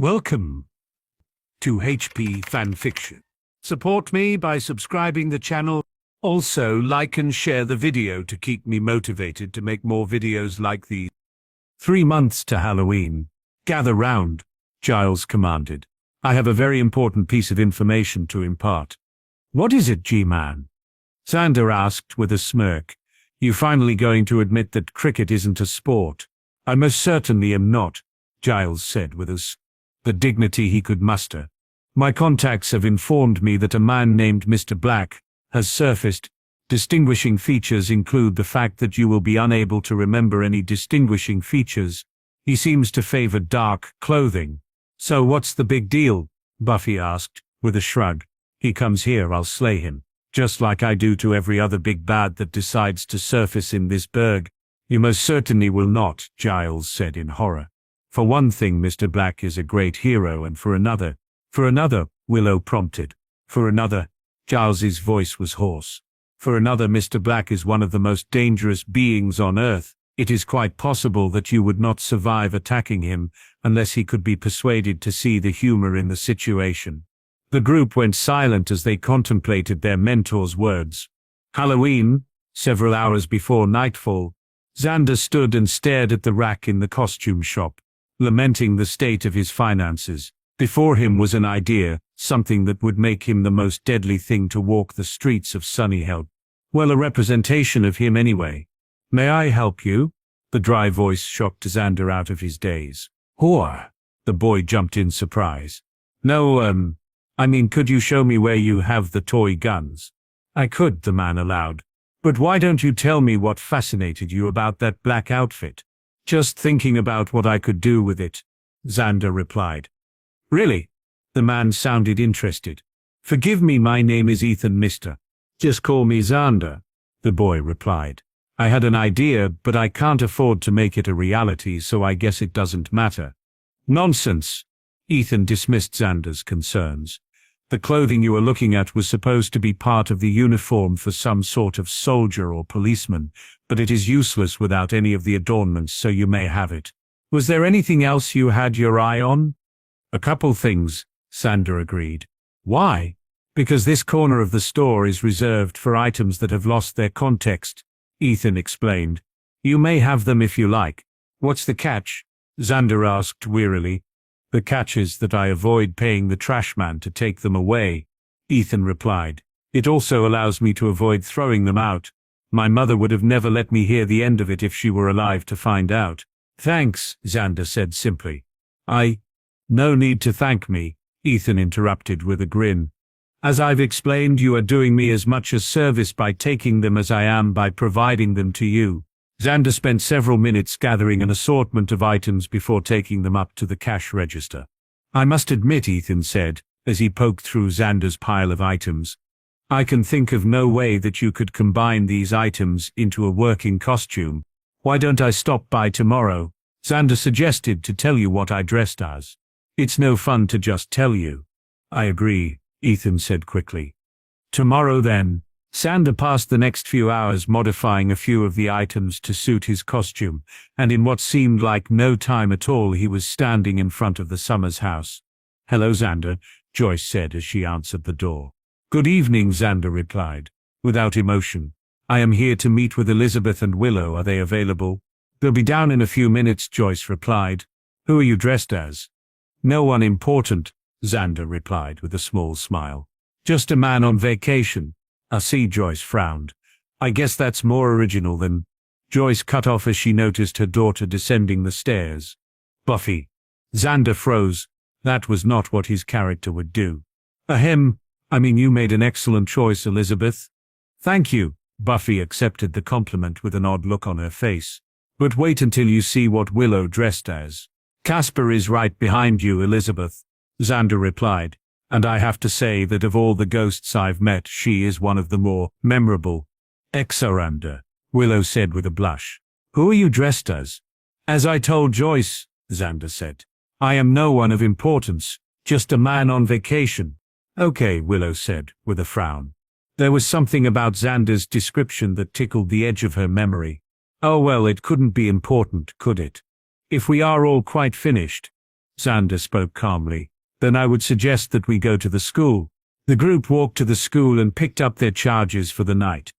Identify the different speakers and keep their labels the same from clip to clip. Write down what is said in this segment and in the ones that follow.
Speaker 1: Welcome to HP Fanfiction. Support me by subscribing the channel. Also, like and share the video to keep me motivated to make more videos like these. 3 months to Halloween. Gather round, Giles commanded. I have a very important piece of information to impart. What is it, G-Man? Xander asked with a smirk. You finally going to admit that cricket isn't a sport? I most certainly am not, Giles said with the dignity he could muster. My contacts have informed me that a man named Mr. Black has surfaced. Distinguishing features include the fact that you will be unable to remember any distinguishing features. He seems to favor dark clothing. So what's the big deal? Buffy asked, with a shrug. He comes here, I'll slay him, just like I do to every other big bad that decides to surface in this burg. You most certainly will not, Giles said in horror. For one thing, Mr. Black is a great hero, and for another, Willow prompted. For another, Giles's voice was hoarse. For another, Mr. Black is one of the most dangerous beings on Earth. It is quite possible that you would not survive attacking him unless he could be persuaded to see the humor in the situation. The group went silent as they contemplated their mentor's words. Halloween, several hours before nightfall, Xander stood and stared at the rack in the costume shop, lamenting the state of his finances. Before him was an idea, something that would make him the most deadly thing to walk the streets of sunny hell. Well, a representation of him anyway. May I help you? The dry voice shocked Xander out of his daze. Whore! The boy jumped in surprise. No, I mean, could you show me where you have the toy guns? I could, the man allowed. But why don't you tell me what fascinated you about that black outfit? Just thinking about what I could do with it, Xander replied. Really? The man sounded interested. Forgive me, my name is Ethan, mister. Just call me Xander, the boy replied. I had an idea, but I can't afford to make it a reality, so I guess it doesn't matter. Nonsense. Ethan dismissed Xander's concerns. The clothing you were looking at was supposed to be part of the uniform for some sort of soldier or policeman, but it is useless without any of the adornments, so you may have it. Was there anything else you had your eye on? A couple things, Xander agreed. Why? Because this corner of the store is reserved for items that have lost their context, Ethan explained. You may have them if you like. What's the catch? Xander asked wearily. The catch is that I avoid paying the trash man to take them away, Ethan replied. It also allows me to avoid throwing them out. My mother would have never let me hear the end of it if she were alive to find out. Thanks, Xander said simply. No need to thank me, Ethan interrupted with a grin. As I've explained, you are doing me as much a service by taking them as I am by providing them to you. Xander spent several minutes gathering an assortment of items before taking them up to the cash register. I must admit, Ethan said, as he poked through Xander's pile of items, I can think of no way that you could combine these items into a working costume. Why don't I stop by tomorrow? Xander suggested to tell you what I dressed as. It's no fun to just tell you. I agree, Ethan said quickly. Tomorrow then. Xander passed the next few hours modifying a few of the items to suit his costume, and in what seemed like no time at all he was standing in front of the Summers house. Hello, Xander, Joyce said as she answered the door. Good evening, Xander replied, without emotion. I am here to meet with Elizabeth and Willow. Are they available? They'll be down in a few minutes, Joyce replied. Who are you dressed as? No one important, Xander replied with a small smile. Just a man on vacation. I see, Joyce frowned. I guess that's more original than... Joyce cut off as she noticed her daughter descending the stairs. Buffy. Xander froze. That was not what his character would do. Ahem, I mean, you made an excellent choice, Elizabeth. Thank you, Buffy accepted the compliment with an odd look on her face. But wait until you see what Willow dressed as. Casper is right behind you, Elizabeth, Xander replied. And I have to say that of all the ghosts I've met, she is one of the more memorable. Exoranda, Willow said with a blush. Who are you dressed as? As I told Joyce, Xander said. I am no one of importance, just a man on vacation. Okay, Willow said, with a frown. There was something about Xander's description that tickled the edge of her memory. Oh well, it couldn't be important, could it? If we are all quite finished. Xander spoke calmly. Then I would suggest that we go to the school. The group walked to the school and picked up their charges for the night.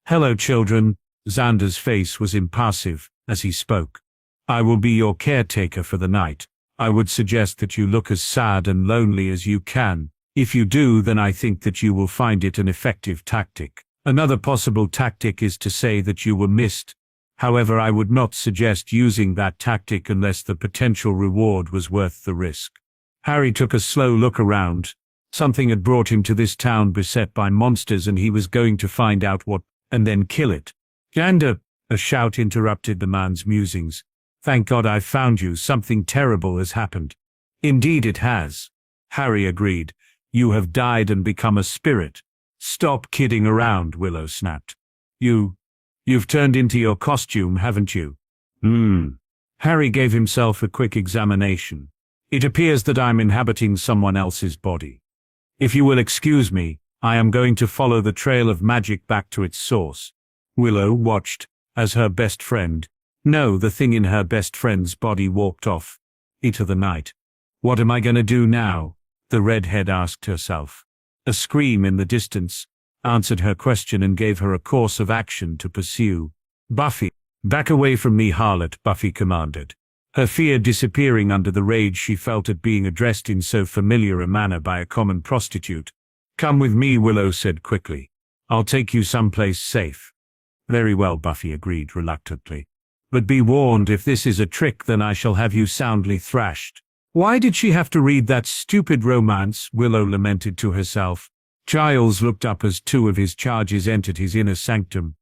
Speaker 1: Hello, children. Xander's face was impassive as he spoke. I will be your caretaker for the night. I would suggest that you look as sad and lonely as you can. If you do, then I think that you will find it an effective tactic. Another possible tactic is to say that you were missed. However, I would not suggest using that tactic unless the potential reward was worth the risk. Harry took a slow look around. Something had brought him to this town beset by monsters, and he was going to find out what, and then kill it. Xander! A shout interrupted the man's musings. Thank God I found you. Something terrible has happened. Indeed it has. Harry agreed. You have died and become a spirit. Stop kidding around, Willow snapped. You've turned into your costume, haven't you? Harry gave himself a quick examination. It appears that I'm inhabiting someone else's body. If you will excuse me, I am going to follow the trail of magic back to its source. Willow watched as her best friend, no, the thing in her best friend's body, walked off into the night. What am I going to do now? The redhead asked herself. A scream in the distance answered her question and gave her a course of action to pursue. Buffy, back away from me, harlot, Buffy commanded, her fear disappearing under the rage she felt at being addressed in so familiar a manner by a common prostitute. Come with me, Willow said quickly. I'll take you someplace safe. Very well, Buffy agreed reluctantly. But be warned, if this is a trick, then I shall have you soundly thrashed. Why did she have to read that stupid romance? Willow lamented to herself. Giles looked up as two of his charges entered his inner sanctum.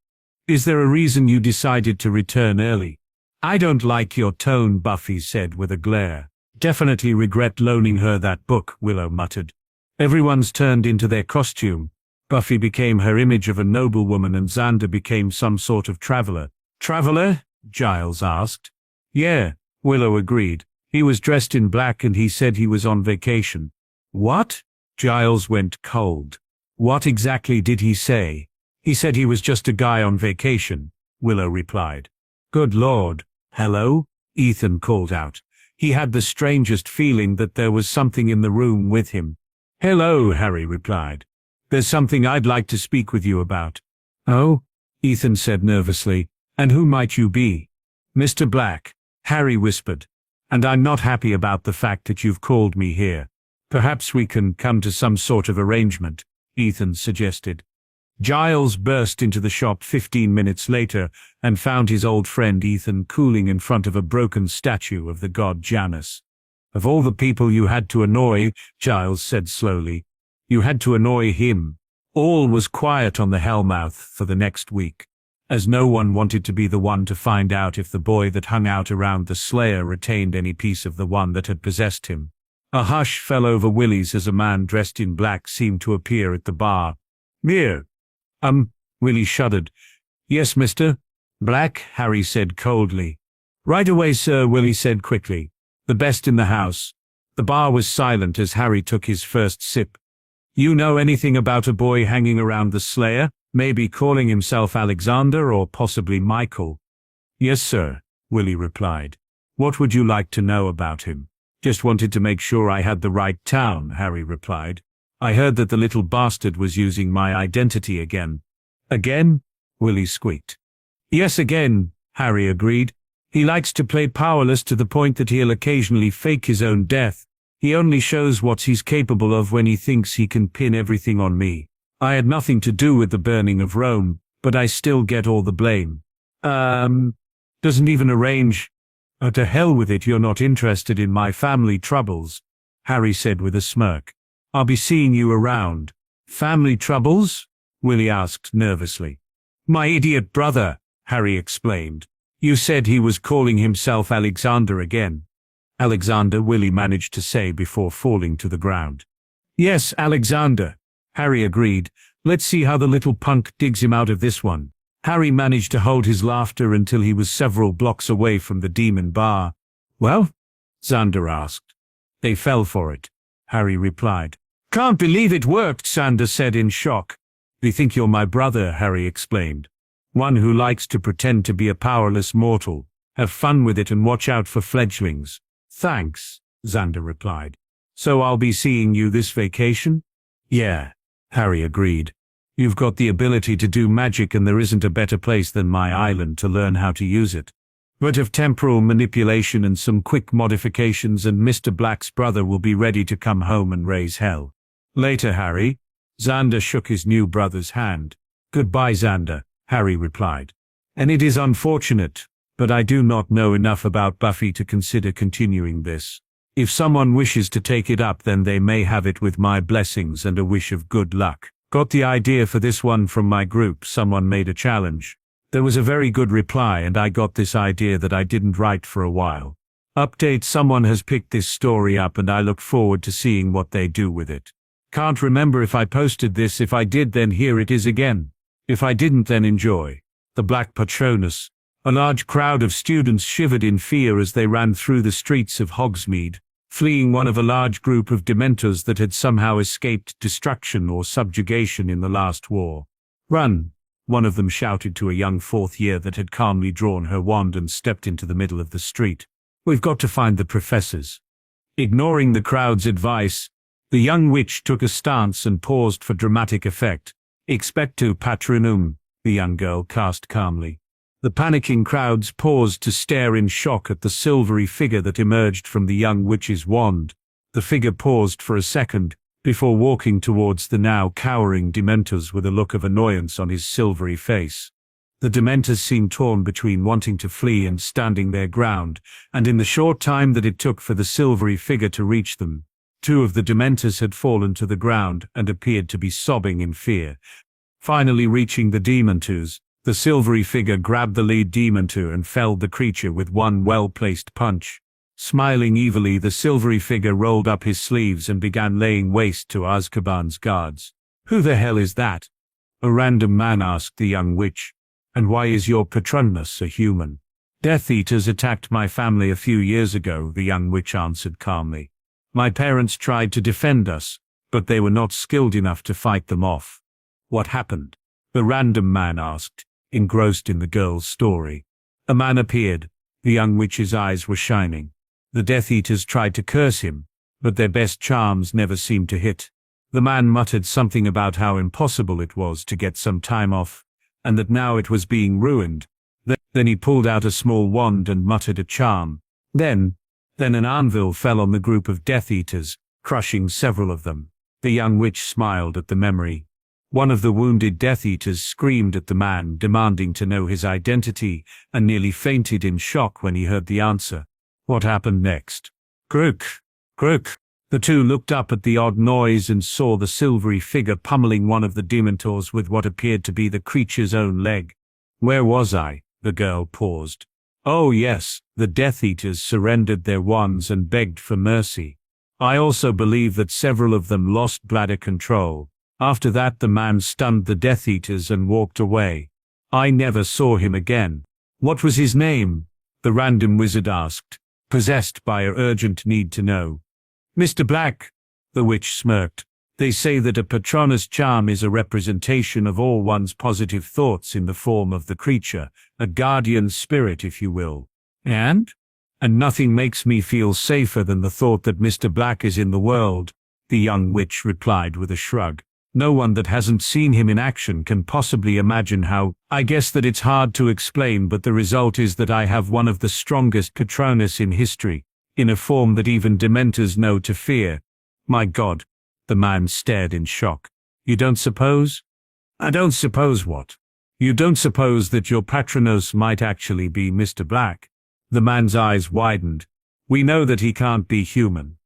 Speaker 1: Is there a reason you decided to return early? I don't like your tone, Buffy said with a glare. Definitely regret loaning her that book, Willow muttered. Everyone's turned into their costume. Buffy became her image of a noblewoman and Xander became some sort of traveler. Traveler? Giles asked. Yeah, Willow agreed. He was dressed in black and he said he was on vacation. What? Giles went cold. What exactly did he say? He said he was just a guy on vacation, Willow replied. Good Lord. Hello? Ethan called out. He had the strangest feeling that there was something in the room with him. Hello, Harry replied. There's something I'd like to speak with you about. Oh? Ethan said nervously. And who might you be? Mr. Black, Harry whispered. And I'm not happy about the fact that you've called me here. Perhaps we can come to some sort of arrangement, Ethan suggested. Giles burst into the shop 15 minutes later and found his old friend Ethan cooling in front of a broken statue of the god Janus. Of all the people you had to annoy, Giles said slowly, you had to annoy him. All was quiet on the Hellmouth for the next week, as no one wanted to be the one to find out if the boy that hung out around the Slayer retained any piece of the one that had possessed him. A hush fell over Willie's as a man dressed in black seemed to appear at the bar. Mere. Willie shuddered. Yes, Mr. Black, Harry said coldly. Right away, sir, Willie said quickly. The best in the house. The bar was silent as Harry took his first sip. You know anything about a boy hanging around the Slayer? Maybe calling himself Alexander or possibly Michael? Yes, sir, Willie replied. What would you like to know about him? Just wanted to make sure I had the right town, Harry replied. I heard that the little bastard was using my identity again. Again? Willie squeaked. Yes, again, Harry agreed. He likes to play powerless to the point that he'll occasionally fake his own death. He only shows what he's capable of when he thinks he can pin everything on me. I had nothing to do with the burning of Rome, but I still get all the blame. Doesn't even arrange. Oh, to hell with it, you're not interested in my family troubles, Harry said with a smirk. I'll be seeing you around. Family troubles? Willie asked nervously. My idiot brother, Harry explained. You said he was calling himself Alexander again. Alexander, Willie managed to say before falling to the ground. Yes, Alexander, Harry agreed. Let's see how the little punk digs him out of this one. Harry managed to hold his laughter until he was several blocks away from the demon bar. Well? Xander asked. They fell for it, Harry replied. Can't believe it worked, Xander said in shock. They think you're my brother, Harry explained. One who likes to pretend to be a powerless mortal. Have fun with it and watch out for fledglings. Thanks. Xander replied. So I'll be seeing you this vacation? Yeah, Harry agreed. You've got the ability to do magic and there isn't a better place than my island to learn how to use it. But of temporal manipulation and some quick modifications and Mr. Black's brother will be ready to come home and raise hell. Later, Harry. Xander shook his new brother's hand. Goodbye, Xander, Harry replied. And it is unfortunate, but I do not know enough about Buffy to consider continuing this. If someone wishes to take it up, then they may have it with my blessings and a wish of good luck. Got the idea for this one from my group. Someone made a challenge. There was a very good reply and I got this idea that I didn't write for a while. Update: someone has picked this story up and I look forward to seeing what they do with it. Can't remember if I posted this. If I did, then here it is again. If I didn't, then enjoy. The Black Patronus. A large crowd of students shivered in fear as they ran through the streets of Hogsmeade, fleeing one of a large group of Dementors that had somehow escaped destruction or subjugation in the last war. Run! One of them shouted to a young fourth year that had calmly drawn her wand and stepped into the middle of the street. We've got to find the professors. Ignoring the crowd's advice, the young witch took a stance and paused for dramatic effect. Expecto Patronum, the young girl cast calmly. The panicking crowds paused to stare in shock at the silvery figure that emerged from the young witch's wand. The figure paused for a second, before walking towards the now cowering Dementors with a look of annoyance on his silvery face. The Dementors seemed torn between wanting to flee and standing their ground, and in the short time that it took for the silvery figure to reach them, two of the Dementors had fallen to the ground and appeared to be sobbing in fear. Finally reaching the Dementors, the silvery figure grabbed the lead Dementor and felled the creature with one well-placed punch. Smiling evilly, the silvery figure rolled up his sleeves and began laying waste to Azkaban's guards. Who the hell is that? A random man asked the young witch. And why is your Patronus a human? Death Eaters attacked my family a few years ago, the young witch answered calmly. My parents tried to defend us, but they were not skilled enough to fight them off. What happened? The random man asked, engrossed in the girl's story. A man appeared. The young witch's eyes were shining. The Death Eaters tried to curse him, but their best charms never seemed to hit. The man muttered something about how impossible it was to get some time off, and that now it was being ruined. Then he pulled out a small wand and muttered a charm. Then an anvil fell on the group of Death Eaters, crushing several of them. The young witch smiled at the memory. One of the wounded Death Eaters screamed at the man, demanding to know his identity, and nearly fainted in shock when he heard the answer. What happened next? Crook! Crook! The two looked up at the odd noise and saw the silvery figure pummeling one of the Dementors with what appeared to be the creature's own leg. Where was I? The girl paused. Oh yes, the Death Eaters surrendered their wands and begged for mercy. I also believe that several of them lost bladder control. After that the man stunned the Death Eaters and walked away. I never saw him again. What was his name? The random wizard asked, possessed by an urgent need to know. Mr. Black, the witch smirked. They say that a Patronus charm is a representation of all one's positive thoughts in the form of the creature, a guardian spirit if you will. And nothing makes me feel safer than the thought that Mr. Black is in the world, the young witch replied with a shrug. No one that hasn't seen him in action can possibly imagine how. I guess that it's hard to explain, but the result is that I have one of the strongest Patronus in history, in a form that even Dementors know to fear. My God. The man stared in shock. You don't suppose? I don't suppose what? You don't suppose that your Patronus might actually be Mr. Black? The man's eyes widened. We know that he can't be human.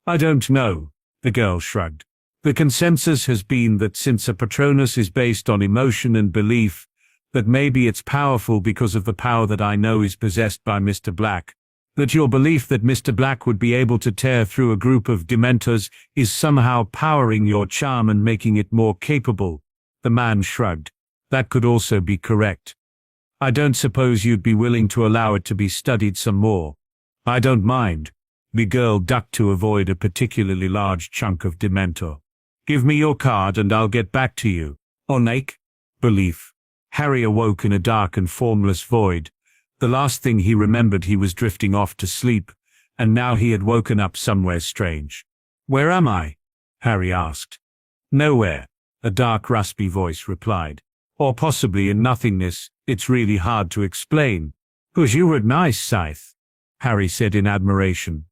Speaker 1: I don't know. The girl shrugged. The consensus has been that since a Patronus is based on emotion and belief, that maybe it's powerful because of the power that I know is possessed by Mr. Black. That your belief that Mr. Black would be able to tear through a group of Dementors is somehow powering your charm and making it more capable. The man shrugged. That could also be correct. I don't suppose you'd be willing to allow it to be studied some more. I don't mind. The girl ducked to avoid a particularly large chunk of Dementor. Give me your card and I'll get back to you. Onake? Belief. Harry awoke in a dark and formless void. The last thing he remembered, he was drifting off to sleep, and now he had woken up somewhere strange. "Where am I?" Harry asked. "Nowhere," a dark raspy voice replied. "Or possibly in nothingness. It's really hard to explain." "'Cause you were nice, Scythe," Harry said in admiration.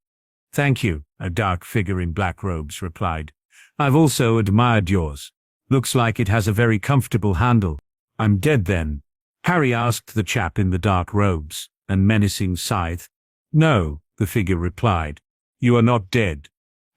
Speaker 1: "Thank you," a dark figure in black robes replied. "I've also admired yours. Looks like it has a very comfortable handle." "I'm dead then?" Harry asked the chap in the dark robes and menacing scythe. "No," the figure replied. "You are not dead.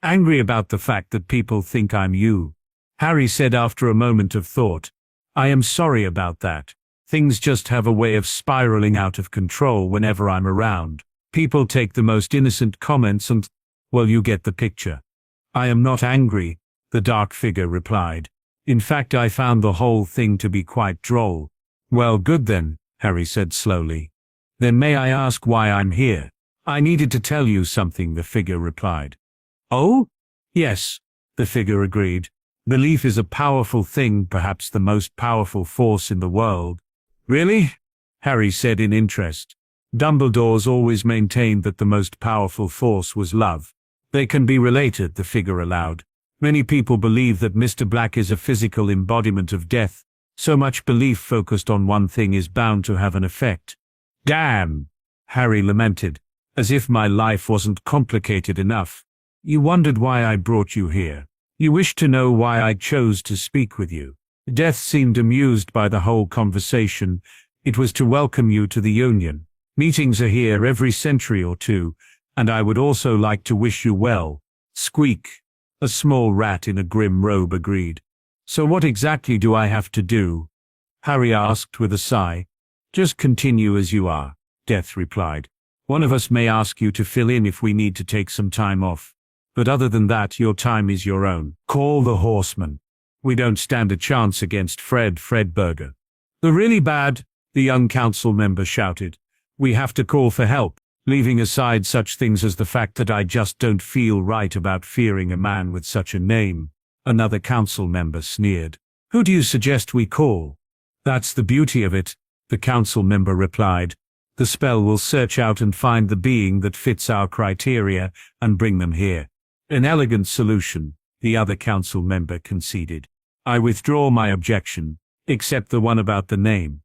Speaker 1: Angry about the fact that people think I'm you." Harry said after a moment of thought, "I am sorry about that. Things just have a way of spiraling out of control whenever I'm around. People take the most innocent comments and, well, you get the picture." "I am not angry," the dark figure replied. "In fact, I found the whole thing to be quite droll." "Well, good then," Harry said slowly. "Then may I ask why I'm here?" "I needed to tell you something," the figure replied. "Oh? Yes," the figure agreed. "Belief is a powerful thing, perhaps the most powerful force in the world." "Really?" Harry said in interest. "Dumbledore's always maintained that the most powerful force was love." "They can be related," the figure allowed. "Many people believe that Mr. Black is a physical embodiment of death. So much belief focused on one thing is bound to have an effect." "Damn," Harry lamented, "as if my life wasn't complicated enough. You wondered why I brought you here. You wished to know why I chose to speak with you." Death seemed amused by the whole conversation. "It was to welcome you to the Union. Meetings are here every century or two, and I would also like to wish you well." "Squeak," a small rat in a grim robe agreed. "So what exactly do I have to do?" Harry asked with a sigh. "Just continue as you are," Death replied. "One of us may ask you to fill in if we need to take some time off. But other than that, your time is your own. Call the horseman. We don't stand a chance against Fredberger." "The really bad," the young council member shouted. "We have to call for help, leaving aside such things as the fact that I just don't feel right about fearing a man with such a name." Another council member sneered. "Who do you suggest we call?" "That's the beauty of it," the council member replied. "The spell will search out and find the being that fits our criteria and bring them here." "An elegant solution," the other council member conceded. "I withdraw my objection, except the one about the name."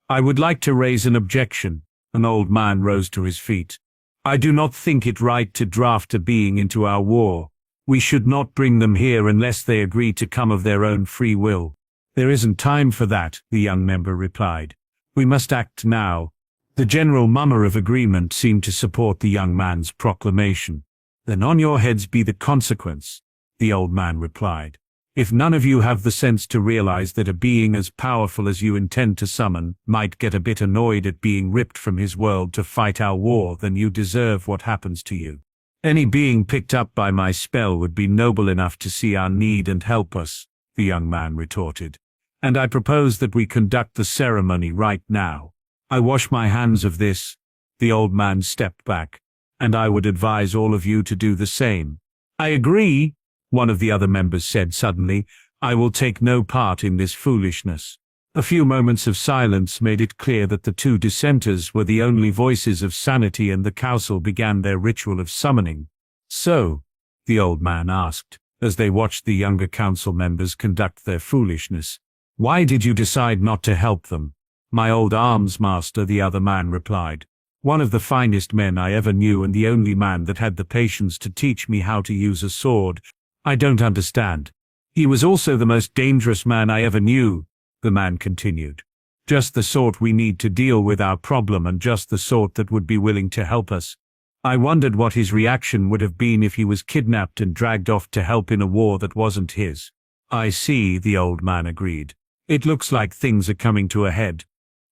Speaker 1: "I would like to raise an objection." An old man rose to his feet. "I do not think it right to draft a being into our war. We should not bring them here unless they agree to come of their own free will." "There isn't time for that," the young member replied. "We must act now." The general murmur of agreement seemed to support the young man's proclamation. "Then on your heads be the consequence," the old man replied. "If none of you have the sense to realize that a being as powerful as you intend to summon might get a bit annoyed at being ripped from his world to fight our war, then you deserve what happens to you. Any being picked up by my spell would be noble enough to see our need and help us," the young man retorted. "And I propose that we conduct the ceremony right now. I wash my hands of this." The old man stepped back. "And I would advise all of you to do the same." "I agree," one of the other members said suddenly. "I will take no part in this foolishness." A few moments of silence made it clear that the two dissenters were the only voices of sanity, and the council began their ritual of summoning. "So," the old man asked, as they watched the younger council members conduct their foolishness, "why did you decide not to help them?" "My old arms master," the other man replied. "One of the finest men I ever knew and the only man that had the patience to teach me how to use a sword." "I don't understand." "He was also the most dangerous man I ever knew," the man continued. "Just the sort we need to deal with our problem, and just the sort that would be willing to help us. I wondered what his reaction would have been if he was kidnapped and dragged off to help in a war that wasn't his." "I see," the old man agreed. "It looks like things are coming to a head."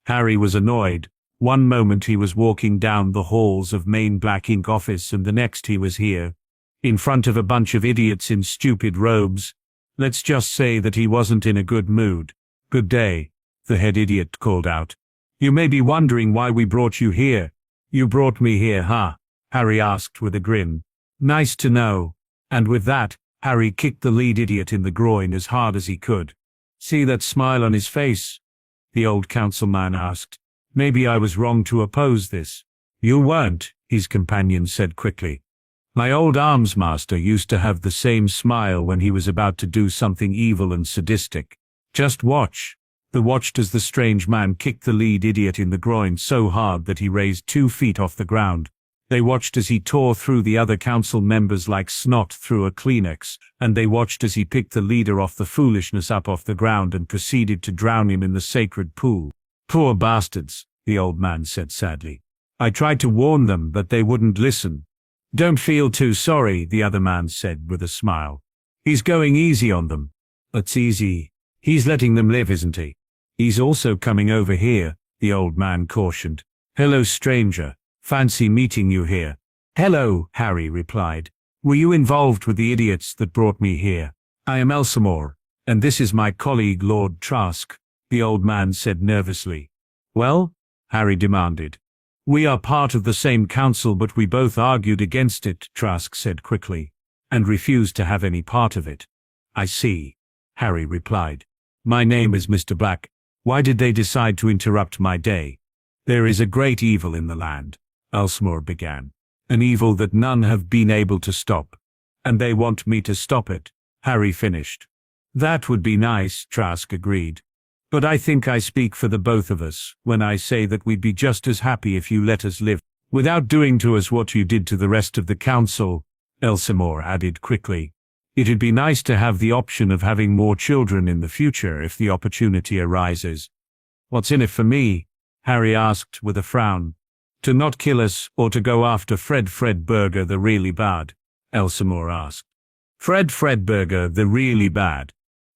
Speaker 1: Harry was annoyed. One moment he was walking down the halls of Main Black Ink office, and the next he was here, in front of a bunch of idiots in stupid robes. Let's just say that he wasn't in a good mood. "Good day," the head idiot called out. "You may be wondering why we brought you here." "You brought me here, huh?" Harry asked with a grin. "Nice to know." And with that, Harry kicked the lead idiot in the groin as hard as he could. "See that smile on his face?" the old councilman asked. "Maybe I was wrong to oppose this." "You weren't," his companion said quickly. My old arms master used to have the same smile when he was about to do something evil and sadistic. Just watch. They watched as the strange man kicked the lead idiot in the groin so hard that he raised 2 feet off the ground. They watched as he tore through the other council members like snot through a Kleenex, and they watched as he picked the leader off the foolishness up off the ground and proceeded to drown him in the sacred pool. Poor bastards, the old man said sadly. I tried to warn them, but they wouldn't listen. Don't feel too sorry, the other man said with a smile. He's going easy on them. It's easy. He's letting them live, isn't he? He's also coming over here, the old man cautioned. Hello, stranger. Fancy meeting you here. Hello, Harry replied. Were you involved with the idiots that brought me here? I am Elsamore, and this is my colleague Lord Trask, the old man said nervously. Well? Harry demanded. We are part of the same council, but we both argued against it, Trask said quickly, and refused to have any part of it. I see, Harry replied. My name is Mr. Black. Why did they decide to interrupt my day? There is a great evil in the land, Elsamore began. An evil that none have been able to stop. And they want me to stop it, Harry finished. That would be nice, Trask agreed. But I think I speak for the both of us when I say that we'd be just as happy if you let us live, without doing to us what you did to the rest of the council, Elsamore added quickly. It'd be nice to have the option of having more children in the future if the opportunity arises. What's in it for me? Harry asked with a frown. To not kill us or to go after Fredberger the really bad? Elsamore asked. Fredberger the really bad?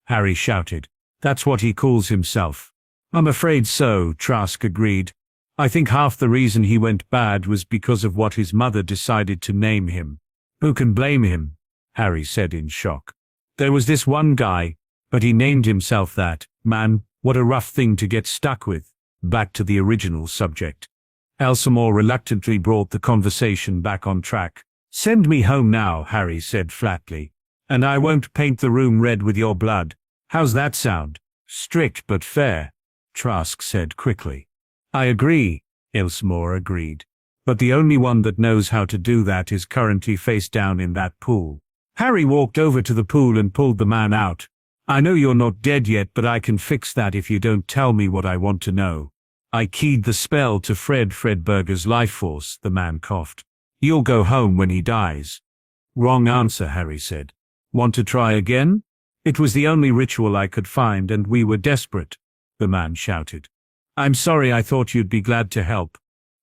Speaker 1: Harry shouted. That's what he calls himself. I'm afraid so, Trask agreed. I think half the reason he went bad was because of what his mother decided to name him. Who can blame him? Harry said in shock. There was this one guy, but he named himself that. Man, what a rough thing to get stuck with. Back to the original subject. Elsamore reluctantly brought the conversation back on track. Send me home now, Harry said flatly. And I won't paint the room red with your blood. How's that sound? Strict but fair, Trask said quickly. I agree, Elsamore agreed. But the only one that knows how to do that is currently face down in that pool. Harry walked over to the pool and pulled the man out. I know you're not dead yet, but I can fix that if you don't tell me what I want to know. I keyed the spell to Fredberger's life force, the man coughed. You'll go home when he dies. Wrong answer, Harry said. Want to try again? It was the only ritual I could find, and we were desperate, the man shouted. I'm sorry, I thought you'd be glad to help.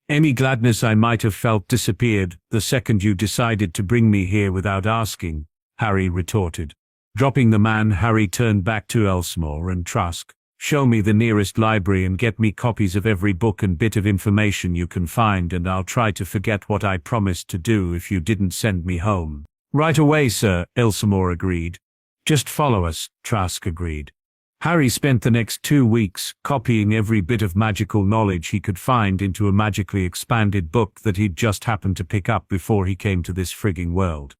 Speaker 1: Any gladness I might have felt disappeared the second you decided to bring me here without asking, Harry retorted. Dropping the man, Harry turned back to Elsamore and Trask. Show me the nearest library and get me copies of every book and bit of information you can find, and I'll try to forget what I promised to do if you didn't send me home. Right away, sir, Elsamore agreed. Just follow us, Trask agreed. Harry spent the next 2 weeks copying every bit of magical knowledge he could find into a magically expanded book that he'd just happened to pick up before he came to this frigging world.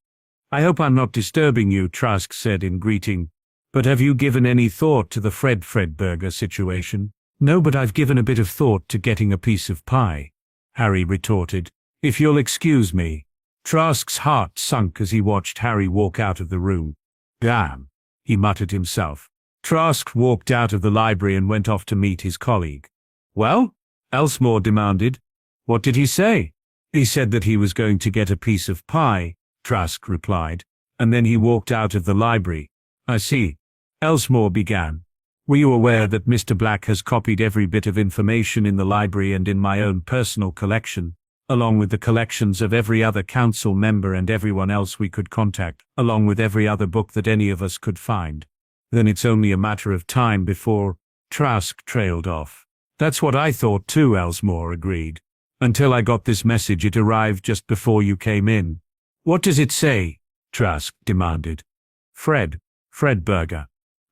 Speaker 1: I hope I'm not disturbing you, Trask said in greeting. But have you given any thought to the Fredberger situation? No, but I've given a bit of thought to getting a piece of pie, Harry retorted. If you'll excuse me. Trask's heart sunk as he watched Harry walk out of the room. Damn, he muttered himself. Trask walked out of the library and went off to meet his colleague. Well? Elsamore demanded. What did he say? He said that he was going to get a piece of pie, Trask replied, and then he walked out of the library. I see. Elsamore began. Were you aware that Mr. Black has copied every bit of information in the library and in my own personal collection, along with the collections of every other council member and everyone else we could contact, along with every other book that any of us could find? Then it's only a matter of time before... Trask trailed off. That's what I thought too, Elsamore agreed. Until I got this message. It arrived just before you came in. What does it say? Trask demanded. Fredberger.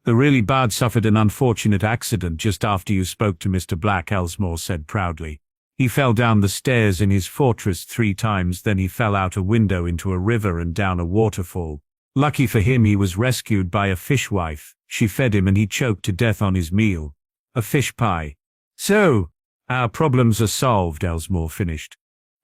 Speaker 1: The really bad suffered an unfortunate accident just after you spoke to Mr. Black, Elsamore said proudly. He fell down the stairs in his fortress 3 times, then he fell out a window into a river and down a waterfall. Lucky for him he was rescued by a fishwife. She fed him and he choked to death on his meal. A fish pie. So, our problems are solved, Elsamore finished.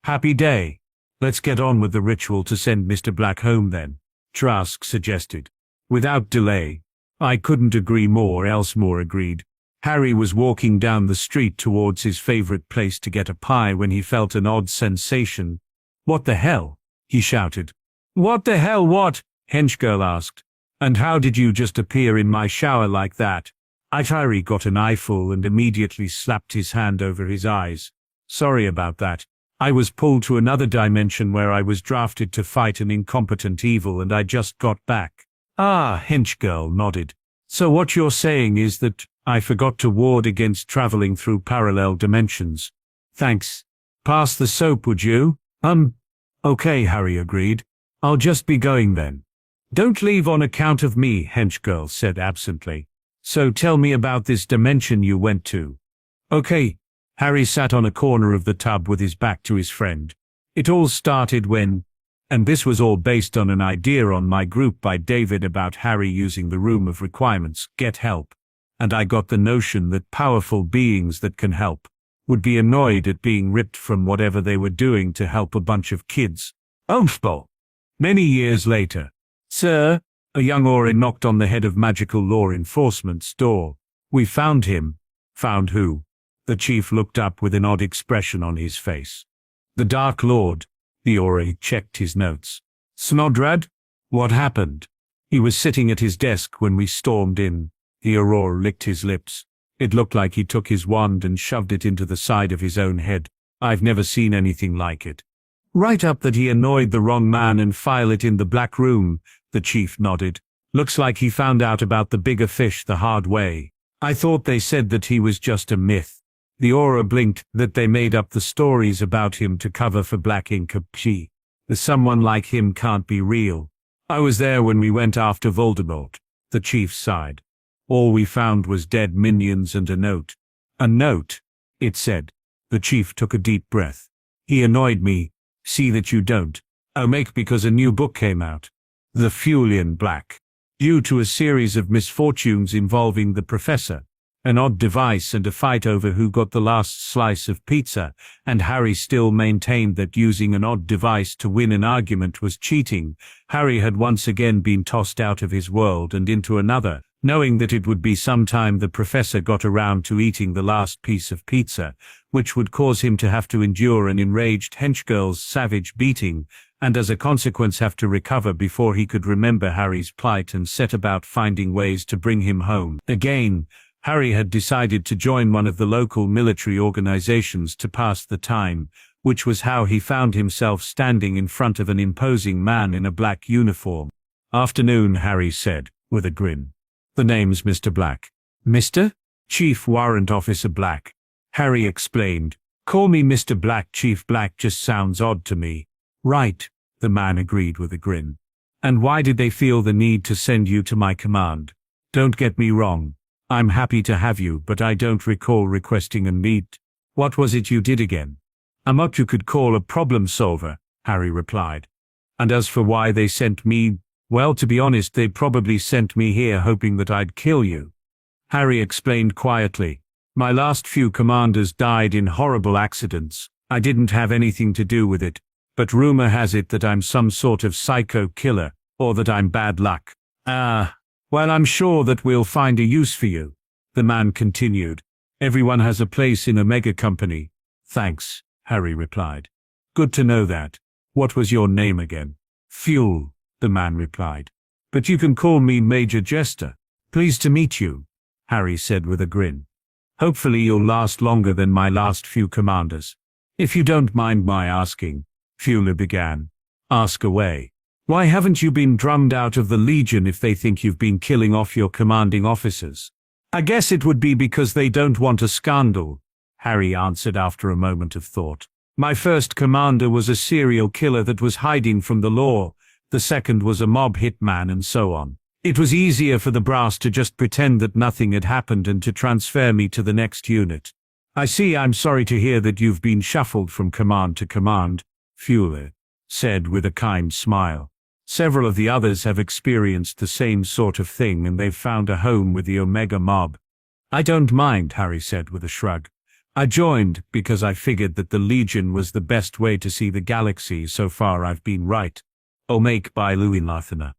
Speaker 1: Happy day. Let's get on with the ritual to send Mr. Black home then, Trask suggested. Without delay. I couldn't agree more, Elsmore agreed. Harry was walking down the street towards his favorite place to get a pie when he felt an odd sensation. What the hell? He shouted. What the hell what? Henchgirl asked. And how did you just appear in my shower like that? Harry got an eyeful and immediately slapped his hand over his eyes. Sorry about that. I was pulled to another dimension where I was drafted to fight an incompetent evil and I just got back. Ah, Henchgirl nodded. So what you're saying is that I forgot to ward against traveling through parallel dimensions. Thanks. Pass the soap, would you? Okay, Harry agreed. I'll just be going then. Don't leave on account of me, Henchgirl said absently. So tell me about this dimension you went to. Okay. Harry sat on a corner of the tub with his back to his friend. It all started when, and this was all based on an idea on my group by David about Harry using the room of requirements, get help. And I got the notion that powerful beings that can help would be annoyed at being ripped from whatever they were doing to help a bunch of kids. Many years later. Sir, a young Auror knocked on the head of Magical Law Enforcement's door. We found him. Found who? The chief looked up with an odd expression on his face. The Dark Lord. The Auror checked his notes. Snodrad? What happened? He was sitting at his desk when we stormed in. The Auror licked his lips. It looked like he took his wand and shoved it into the side of his own head. I've never seen anything like it. Write up that he annoyed the wrong man and file it in the Black Room, the chief nodded. Looks like he found out about the bigger fish the hard way. I thought they said that he was just a myth. The Auror blinked, that they made up the stories about him to cover for black ink. That someone like him can't be real. I was there when we went after Voldemort. The chief sighed. All we found was dead minions and a note. A note, it said. The chief took a deep breath. He annoyed me. See that you don't. Because a new book came out. The Fulian Black. Due to a series of misfortunes involving the professor, an odd device and a fight over who got the last slice of pizza, and Harry still maintained that using an odd device to win an argument was cheating. Harry had once again been tossed out of his world and into another, knowing that it would be some time the professor got around to eating the last piece of pizza, which would cause him to have to endure an enraged henchgirl's savage beating, and as a consequence have to recover before he could remember Harry's plight and set about finding ways to bring him home. Again, Harry had decided to join one of the local military organizations to pass the time, which was how he found himself standing in front of an imposing man in a black uniform. Afternoon, Harry said, with a grin. The name's Mr. Black. Mr. Chief Warrant Officer Black. Harry explained. Call me Mr. Black. Chief Black just sounds odd to me. Right, the man agreed with a grin. And why did they feel the need to send you to my command? Don't get me wrong. I'm happy to have you, but I don't recall requesting a meet. What was it you did again? I'm what you could call a problem solver, Harry replied. And as for why they sent me, well, to be honest, they probably sent me here hoping that I'd kill you. Harry explained quietly. My last few commanders died in horrible accidents. I didn't have anything to do with it, but rumor has it that I'm some sort of psycho killer, or that I'm bad luck. Well, I'm sure that we'll find a use for you, the man continued. Everyone has a place in a mega company. Thanks, Harry replied. Good to know that. What was your name again? Fuel, the man replied. But you can call me Major Jester. Pleased to meet you, Harry said with a grin. Hopefully you'll last longer than my last few commanders. If you don't mind my asking, Fueler began. Ask away. Why haven't you been drummed out of the Legion if they think you've been killing off your commanding officers? I guess it would be because they don't want a scandal, Harry answered after a moment of thought. My first commander was a serial killer that was hiding from the law, the second was a mob hitman and so on. It was easier for the brass to just pretend that nothing had happened and to transfer me to the next unit. I see. I'm sorry to hear that you've been shuffled from command to command, Fueler said with a kind smile. Several of the others have experienced the same sort of thing and they've found a home with the Omega mob. I don't mind, Harry said with a shrug. I joined because I figured that the Legion was the best way to see the galaxy. So far I've been right. Make by Louis Lathana.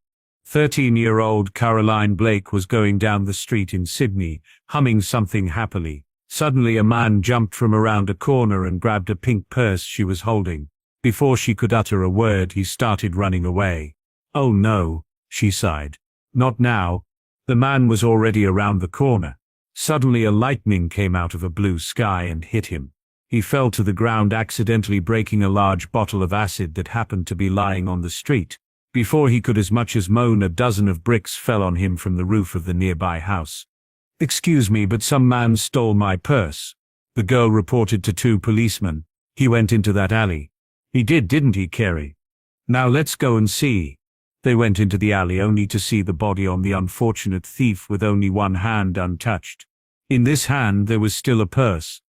Speaker 1: 13-year-old Caroline Blake was going down the street in Sydney, humming something happily. Suddenly a man jumped from around a corner and grabbed a pink purse she was holding. Before she could utter a word, he started running away. Oh no, she sighed. Not now. The man was already around the corner. Suddenly a lightning came out of a blue sky and hit him. He fell to the ground, accidentally breaking a large bottle of acid that happened to be lying on the street. Before he could as much as moan, a dozen of bricks fell on him from the roof of the nearby house. Excuse me, but some man stole my purse. The girl reported to 2 policemen. He went into that alley. He did, didn't he, Carrie? Now let's go and see. They went into the alley only to see the body on the unfortunate thief with only one hand untouched. In this hand there was still a purse.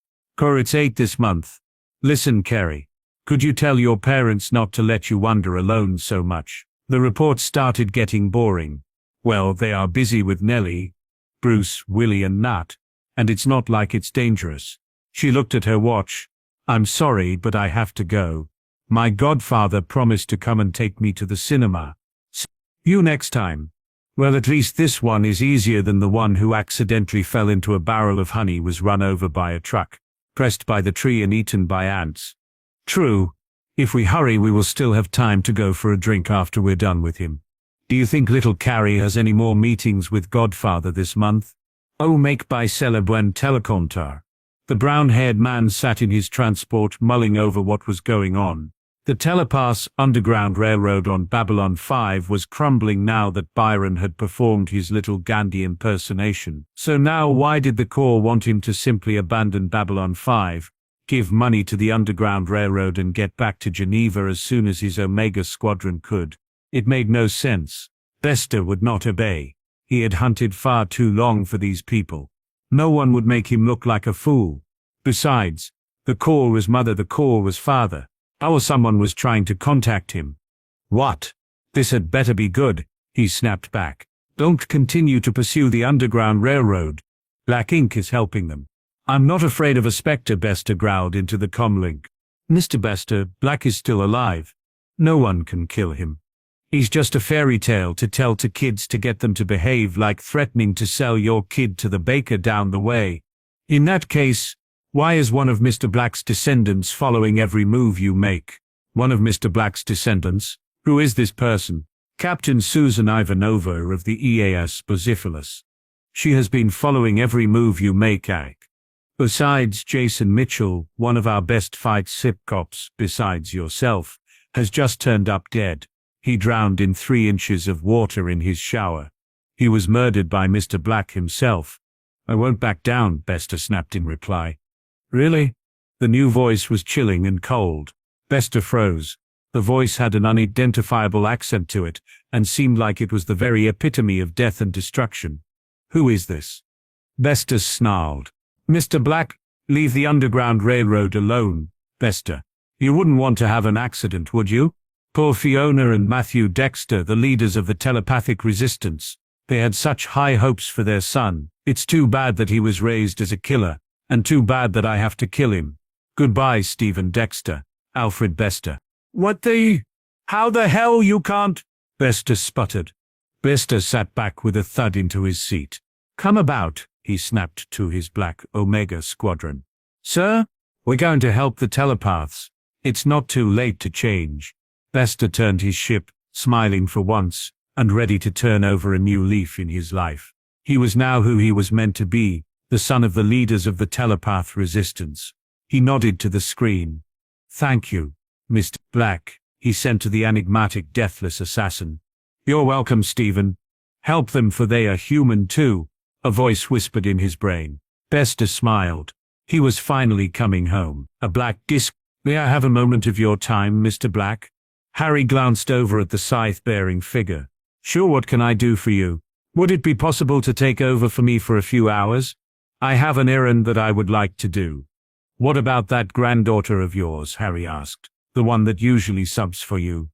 Speaker 1: It's 8 this month. Listen, Carrie. Could you tell your parents not to let you wander alone so much? The report started getting boring. Well, they are busy with Nellie, Bruce, Willie and Nat, and it's not like it's dangerous. She looked at her watch. I'm sorry, but I have to go. My godfather promised to come and take me to the cinema. See you next time. Well, at least this one is easier than the one who accidentally fell into a barrel of honey, was run over by a truck, pressed by the tree and eaten by ants. True. If we hurry, we will still have time to go for a drink after we're done with him. Do you think little Carrie has any more meetings with Godfather this month? Make by cela buen telecontar. The brown-haired man sat in his transport mulling over what was going on. The Telepath's Underground Railroad on Babylon 5 was crumbling now that Byron had performed his little Gandhi impersonation. So now why did the Corps want him to simply abandon Babylon 5? Give money to the Underground Railroad and get back to Geneva as soon as his Omega Squadron could. It made no sense. Bester would not obey. He had hunted far too long for these people. No one would make him look like a fool. Besides, the Corps was mother, the Corps was father. Someone was trying to contact him. What? This had better be good, he snapped back. Don't continue to pursue the Underground Railroad. Black ink is helping them. I'm not afraid of a spectre, Bester growled into the comlink. Mr. Bester, Black is still alive. No one can kill him. He's just a fairy tale to tell to kids to get them to behave, like threatening to sell your kid to the baker down the way. In that case, why is one of Mr. Black's descendants following every move you make? One of Mr. Black's descendants? Who is this person? Captain Susan Ivanova of the EAS Bosiphilus. She has been following every move you make, Ike. Besides, Jason Mitchell, one of our best fight SIP cops, besides yourself, has just turned up dead. He drowned in 3 inches of water in his shower. He was murdered by Mr. Black himself. I won't back down, Bester snapped in reply. Really? The new voice was chilling and cold. Bester froze. The voice had an unidentifiable accent to it, and seemed like it was the very epitome of death and destruction. Who is this? Bester snarled. Mr. Black, leave the Underground Railroad alone, Bester. You wouldn't want to have an accident, would you? Poor Fiona and Matthew Dexter, the leaders of the telepathic resistance. They had such high hopes for their son. It's too bad that he was raised as a killer, and too bad that I have to kill him. Goodbye, Stephen Dexter. Alfred Bester. What the? How the hell you can't? Bester sputtered. Bester sat back with a thud into his seat. Come about, he snapped to his Black Omega Squadron. Sir, we're going to help the telepaths. It's not too late to change. Bester turned his ship, smiling for once, and ready to turn over a new leaf in his life. He was now who he was meant to be, the son of the leaders of the telepath resistance. He nodded to the screen. Thank you, Mr. Black, he sent to the enigmatic deathless assassin. You're welcome, Stephen. Help them, for they are human too, a voice whispered in his brain. Bester smiled. He was finally coming home. A black disc. May I have a moment of your time, Mr. Black? Harry glanced over at the scythe-bearing figure. Sure, what can I do for you? Would it be possible to take over for me for a few hours? I have an errand that I would like to do. What about that granddaughter of yours? Harry asked. The one that usually subs for you.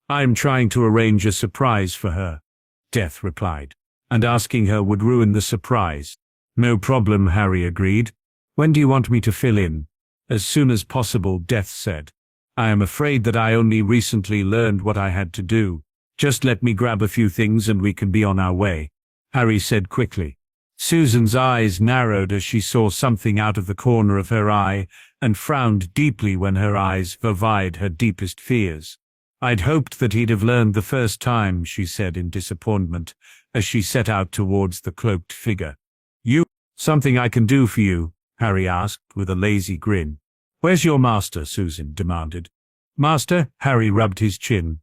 Speaker 1: I'm trying to arrange a surprise for her. Death replied. And asking her would ruin the surprise. No problem, Harry agreed. When do you want me to fill in? As soon as possible, Death said. I am afraid that I only recently learned what I had to do. Just let me grab a few things and we can be on our way, Harry said quickly. Susan's eyes narrowed as she saw something out of the corner of her eye and frowned deeply when her eyes vivied her deepest fears. I'd hoped that he'd have learned the first time, she said in disappointment, as she set out towards the cloaked figure. Something I can do for you? Harry asked with a lazy grin. Where's your master? Susan demanded. Master? Harry rubbed his chin.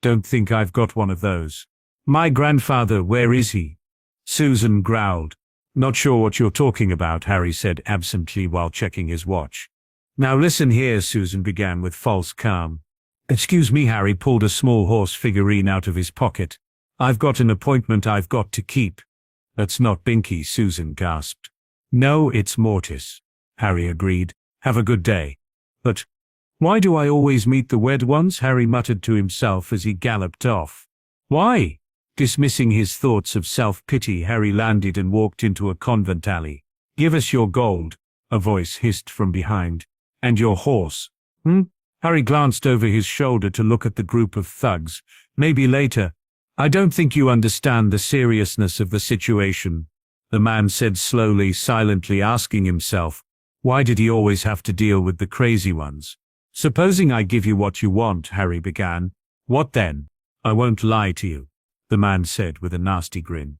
Speaker 1: Don't think I've got one of those. My grandfather, where is he? Susan growled. Not sure what you're talking about, Harry said absently while checking his watch. Now listen here, Susan began with false calm. Excuse me, Harry pulled a small horse figurine out of his pocket. I've got an appointment I've got to keep. That's not Binky, Susan gasped. No, it's Mortis, Harry agreed. Have a good day. But why do I always meet the wed ones? Harry muttered to himself as he galloped off. Why? Dismissing his thoughts of self-pity, Harry landed and walked into a convent alley. Give us your gold, a voice hissed from behind. And your horse. Harry glanced over his shoulder to look at the group of thugs. Maybe later. I don't think you understand the seriousness of the situation, the man said slowly, silently asking himself, why did he always have to deal with the crazy ones? Supposing I give you what you want, Harry began. What then? I won't lie to you, the man said with a nasty grin.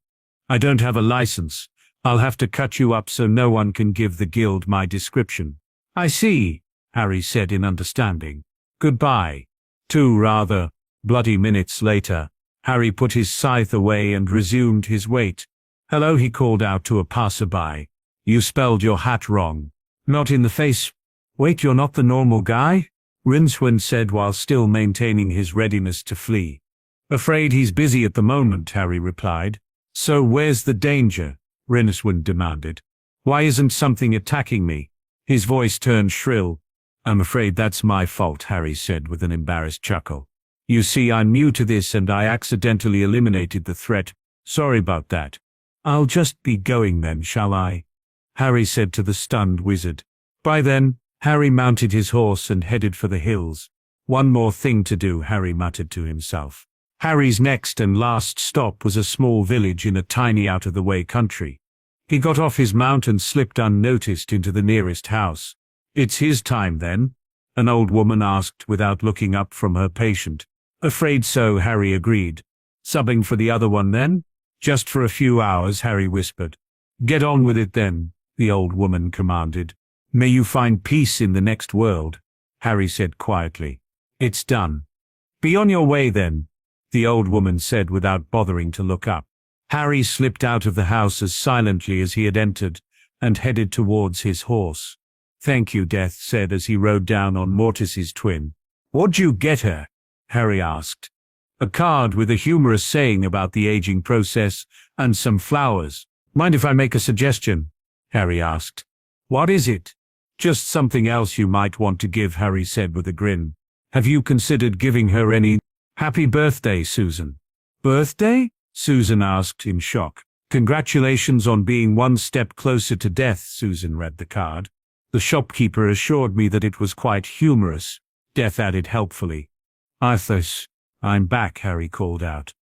Speaker 1: I don't have a license. I'll have to cut you up so no one can give the guild my description. I see, Harry said in understanding. Goodbye. 2 rather bloody minutes later, Harry put his scythe away and resumed his wait. Hello, he called out to a passerby. You spelled your hat wrong. Not in the face. Wait, you're not the normal guy? Rincewind said while still maintaining his readiness to flee. Afraid he's busy at the moment, Harry replied. So where's the danger? Rincewind demanded. Why isn't something attacking me? His voice turned shrill. I'm afraid that's my fault, Harry said with an embarrassed chuckle. You see, I'm new to this and I accidentally eliminated the threat. Sorry about that. I'll just be going then, shall I? Harry said to the stunned wizard. By then, Harry mounted his horse and headed for the hills. One more thing to do, Harry muttered to himself. Harry's next and last stop was a small village in a tiny out-of-the-way country. He got off his mount and slipped unnoticed into the nearest house. It's his time then? An old woman asked without looking up from her patient. Afraid so, Harry agreed. Subbing for the other one then? Just for a few hours, Harry whispered. Get on with it then, the old woman commanded. May you find peace in the next world, Harry said quietly. It's done. Be on your way then, the old woman said without bothering to look up. Harry slipped out of the house as silently as he had entered and headed towards his horse. Thank you, Death said as he rode down on Mortis's twin. What'd you get her? Harry asked. A card with a humorous saying about the aging process and some flowers. Mind if I make a suggestion? Harry asked. What is it? Just something else you might want to give, Harry said with a grin. Have you considered giving her any? Happy birthday, Susan. Birthday? Susan asked in shock. Congratulations on being one step closer to death, Susan read the card. The shopkeeper assured me that it was quite humorous, Death added helpfully. Arthas, I'm back, Harry called out.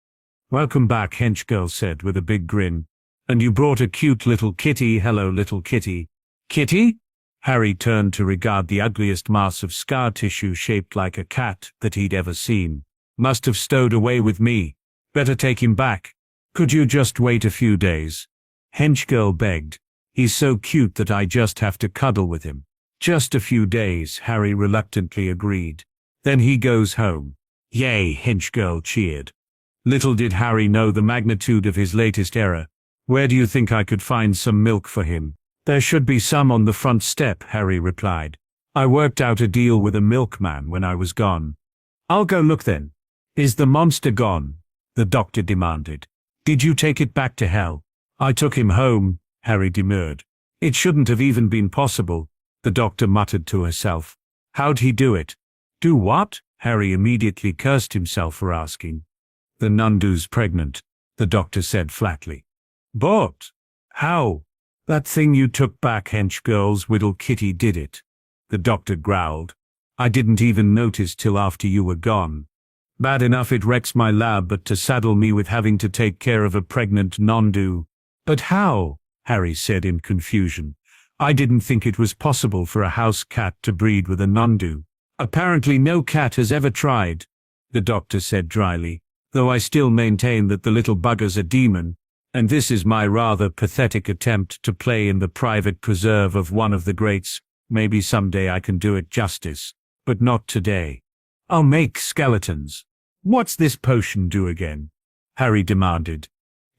Speaker 1: Welcome back, henchgirl said with a big grin. And you brought a cute little kitty. Hello, little kitty. Kitty? Harry turned to regard the ugliest mass of scar tissue shaped like a cat that he'd ever seen. Must have stowed away with me. Better take him back. Could you just wait a few days? Henchgirl begged. He's so cute that I just have to cuddle with him. Just a few days, Harry reluctantly agreed. Then he goes home. Yay, henchgirl cheered. Little did Harry know the magnitude of his latest error. Where do you think I could find some milk for him? There should be some on the front step, Harry replied. I worked out a deal with a milkman when I was gone. I'll go look then. Is the monster gone? The doctor demanded. Did you take it back to hell? I took him home, Harry demurred. It shouldn't have even been possible, the doctor muttered to herself. How'd he do it? Do what? Harry immediately cursed himself for asking. The Nundu's pregnant, the doctor said flatly. But how? That thing you took back, hench girl's Whittle Kitty did it. The doctor growled. I didn't even notice till after you were gone. Bad enough it wrecks my lab, but to saddle me with having to take care of a pregnant nondu. But how? Harry said in confusion. I didn't think it was possible for a house cat to breed with a nondu. Apparently no cat has ever tried, the doctor said dryly, though I still maintain that the little bugger's a demon, and this is my rather pathetic attempt to play in the private preserve of one of the greats. Maybe someday I can do it justice, but not today. I'll make skeletons. What's this potion do again? Harry demanded.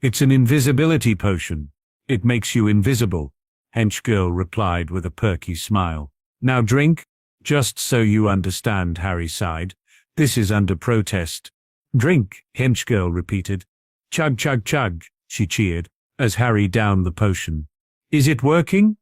Speaker 1: It's an invisibility potion. It makes you invisible, hench girl replied with a perky smile. Now drink. Just so you understand, Harry sighed. This is under protest. Drink, hench girl repeated. Chug, chug, chug, she cheered, as Harry downed the potion. Is it working?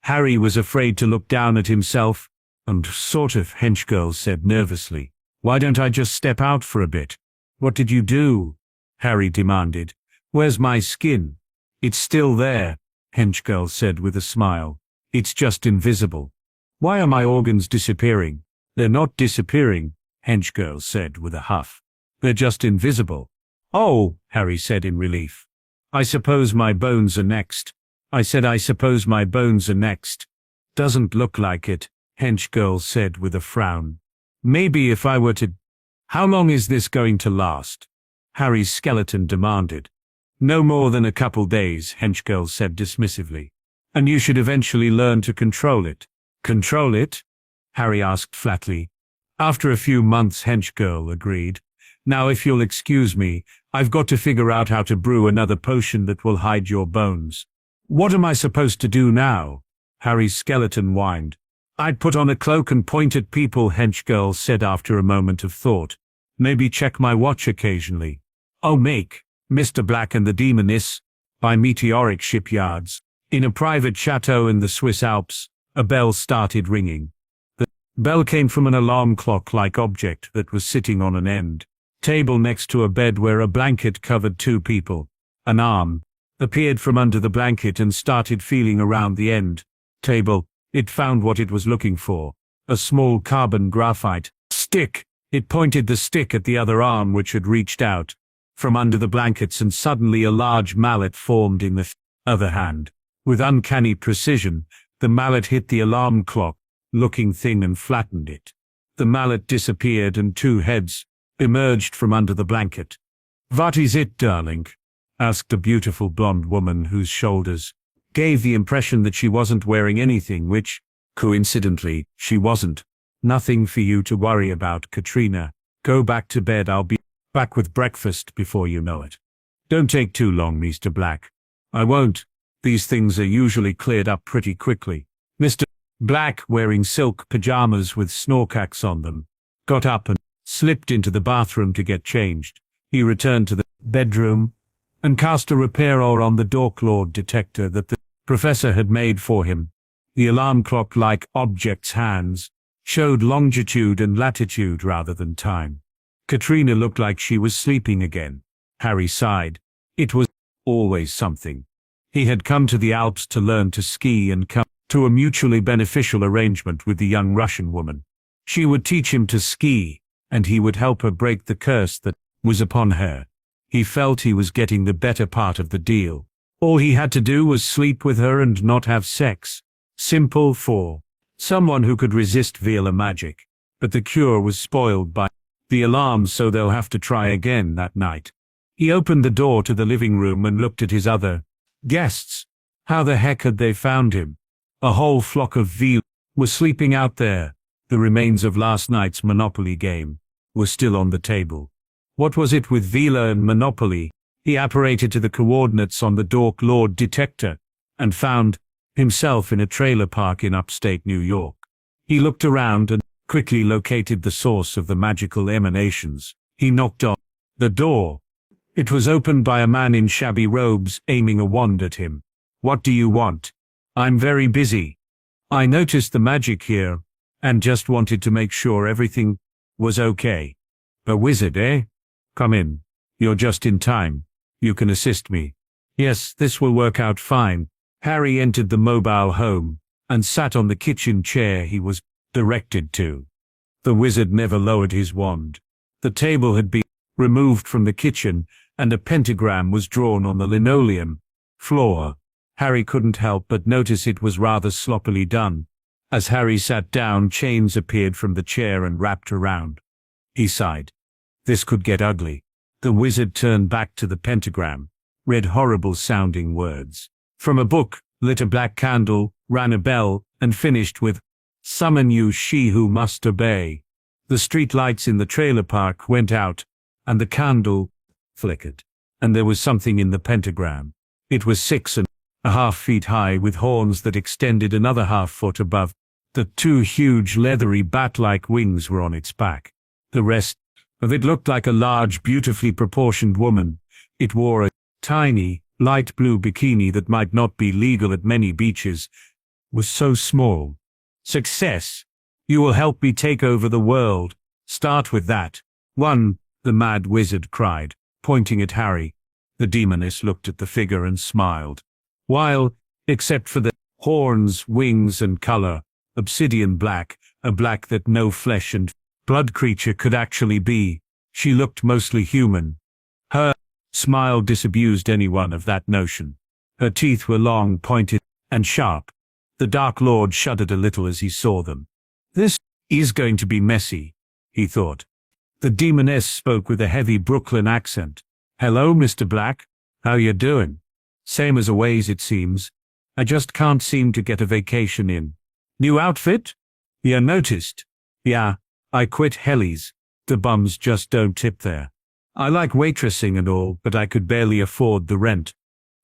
Speaker 1: Harry was afraid to look down at himself, and sort of, hench girl said nervously. Why don't I just step out for a bit? What did you do? Harry demanded. Where's my skin? It's still there, hench girl said with a smile. It's just invisible. Why are my organs disappearing? They're not disappearing, hench girl said with a huff. They're just invisible. Oh, Harry said in relief. I suppose my bones are next. I suppose my bones are next. Doesn't look like it, hench girl said with a frown. Maybe if I were to... How long is this going to last? Harry's skeleton demanded. No more than a couple days, hench girl said dismissively. And you should eventually learn to control it. Control it? Harry asked flatly. After a few months, hench girl agreed. Now if you'll excuse me, I've got to figure out how to brew another potion that will hide your bones. What am I supposed to do now? Harry's skeleton whined. I'd put on a cloak and point at people, hench girl said after a moment of thought. Maybe check my watch occasionally. Oh, make Mr. Black and the Demoness by meteoric shipyards. In a private chateau in the Swiss Alps, a bell started ringing. The bell came from an alarm clock-like object that was sitting on an end table next to a bed where a blanket covered two people. An arm appeared from under the blanket and started feeling around the end table. It found what it was looking for, a small carbon graphite stick. It pointed the stick at the other arm, which had reached out from under the blankets, and suddenly a large mallet formed in the other hand. With uncanny precision, the mallet hit the alarm clock-looking thing and flattened it. The mallet disappeared and two heads emerged from under the blanket. What is it, darling? Asked a beautiful blonde woman whose shoulders gave the impression that she wasn't wearing anything, which, coincidentally, she wasn't. Nothing for you to worry about, Katrina. Go back to bed. I'll be back with breakfast before you know it. Don't take too long, Mr. Black. I won't. These things are usually cleared up pretty quickly. Mr. Black, wearing silk pajamas with snorkax on them, got up and slipped into the bathroom to get changed. He returned to the bedroom and cast a repair ore on the Dorklord detector that the professor had made for him. The alarm clock-like object's hands showed longitude and latitude rather than time. Katrina looked like she was sleeping again. Harry sighed. It was always something. He had come to the Alps to learn to ski and come to a mutually beneficial arrangement with the young Russian woman. She would teach him to ski, and he would help her break the curse that was upon her. He felt he was getting the better part of the deal. All he had to do was sleep with her and not have sex. Simple for someone who could resist Veela magic. But the cure was spoiled by the alarm, so they'll have to try again that night. He opened the door to the living room and looked at his other guests. How the heck had they found him? A whole flock of Veela was sleeping out there. The remains of last night's Monopoly game were still on the table. What was it with Veela and Monopoly? He apparated to the coordinates on the Dorklord detector and found himself in a trailer park in upstate New York. He looked around and quickly located the source of the magical emanations. He knocked on the door. It was opened by a man in shabby robes, aiming a wand at him. What do you want? I'm very busy. I noticed the magic here, and just wanted to make sure everything was okay. A wizard, eh? Come in. You're just in time. You can assist me. Yes, this will work out fine, Harry entered the mobile home and sat on the kitchen chair he was directed to. The wizard never lowered his wand. The table had been removed from the kitchen, and a pentagram was drawn on the linoleum floor. Harry couldn't help but notice it was rather sloppily done. As Harry sat down, chains appeared from the chair and wrapped around. He sighed. This could get ugly. The wizard turned back to the pentagram, read horrible-sounding words from a book, lit a black candle, rang a bell, and finished with, "Summon you, she who must obey." The street lights in the trailer park went out, and the candle flickered. And there was something in the pentagram. It was 6.5 feet high, with horns that extended another half-foot above. The two huge leathery bat-like wings were on its back. The rest of it looked like a large, beautifully proportioned woman. It wore a tiny, light blue bikini that might not be legal at many beaches. It was so small. "Success! You will help me take over the world. Start with that one," the mad wizard cried, pointing at Harry. The demoness looked at the figure and smiled. While, except for the horns, wings, and color, obsidian black, a black that no flesh and blood creature could actually be, she looked mostly human. Her smile disabused anyone of that notion. Her teeth were long, pointed, and sharp. The Dark Lord shuddered a little as he saw them. "This is going to be messy," he thought. The demoness spoke with a heavy Brooklyn accent. "Hello, Mr. Black. How you doing? Same as always, it seems. I just can't seem to get a vacation in. New outfit? Yeah, noticed. Yeah, I quit Helly's. The bums just don't tip there. I like waitressing and all, but I could barely afford the rent.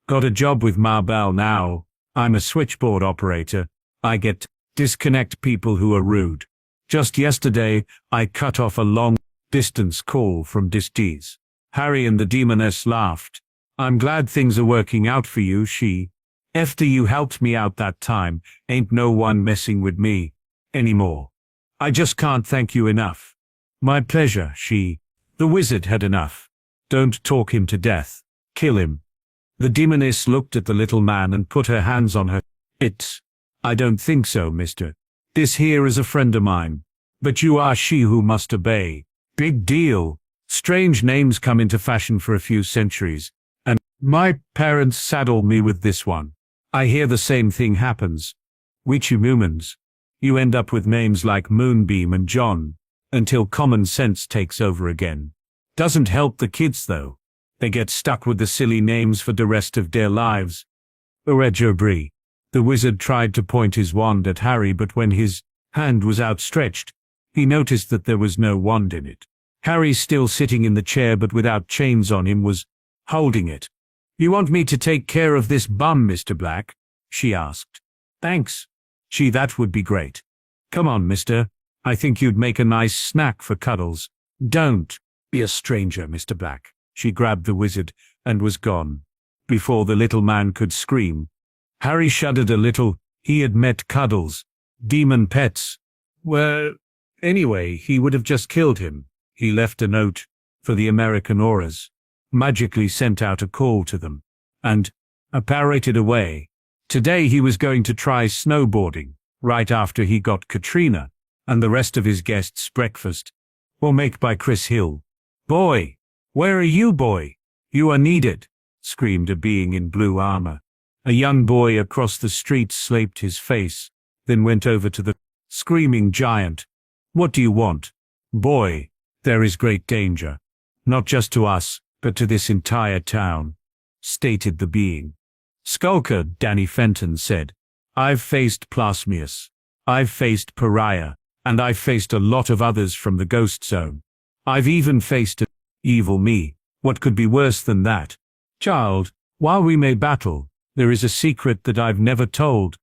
Speaker 1: Got a job with Marbell now. I'm a switchboard operator. I get to disconnect people who are rude. Just yesterday, I cut off a long-distance call from Disties." Harry and the demoness laughed. "I'm glad things are working out for you, she. After you helped me out that time, ain't no one messing with me anymore. I just can't thank you enough." "My pleasure, she." The wizard had enough. "Don't talk him to death. Kill him." The demoness looked at the little man and put her hands on her. I don't think so, mister. This here is a friend of mine. But you are she who must obey. Big deal. Strange names come into fashion for a few centuries, and my parents saddled me with this one. I hear the same thing happens. With you humans, you end up with names like Moonbeam and John, until common sense takes over again. Doesn't help the kids though. They get stuck with the silly names for the rest of their lives. Brie. The wizard tried to point his wand at Harry, but when his hand was outstretched, he noticed that there was no wand in it. Harry, still sitting in the chair but without chains on him, was holding it. "You want me to take care of this bum, Mr. Black?" she asked. "Thanks. Gee, that would be great. Come on, mister. I think you'd make a nice snack for Cuddles. Don't be a stranger, Mr. Black." She grabbed the wizard and was gone. Before the little man could scream, Harry shuddered a little. He had met Cuddles. Demon pets. Well, anyway, he would have just killed him. He left a note for the American Auras, magically sent out a call to them, and apparated away. Today he was going to try snowboarding, right after he got Katrina and the rest of his guests' breakfast, or make by Chris Hill. "Boy! Where are you, boy? You are needed," screamed a being in blue armor. A young boy across the street slapped his face, then went over to the screaming giant. "What do you want?" "Boy, there is great danger. Not just to us, but to this entire town," stated the being. "Skulker," Danny Fenton said. "I've faced Plasmius. I've faced Pariah, and I've faced a lot of others from the Ghost Zone. I've even faced evil me. What could be worse than that? Child, while we may battle, there is a secret that I've never told.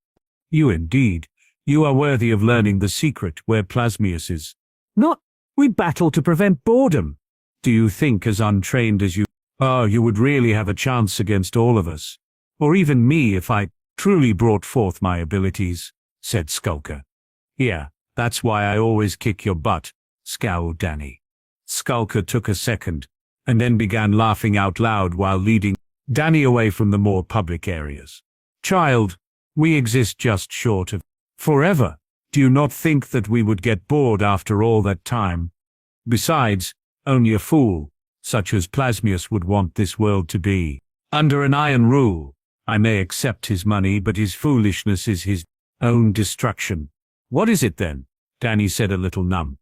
Speaker 1: You indeed. You are worthy of learning the secret where Plasmius is. Not, we battle to prevent boredom. Do you think, as untrained as you are, you would really have a chance against all of us? Or even me if I truly brought forth my abilities?" said Skulker. "Yeah, that's why I always kick your butt," scowled Danny. Skulker took a second, and then began laughing out loud while leading Danny away from the more public areas. Child, we exist just short of forever. Do you not think that we would get bored after all that time? Besides, only a fool, such as Plasmius, would want this world to be under an iron rule. I may accept his money, but his foolishness is his own destruction. What is it then? Danny said, a little numb.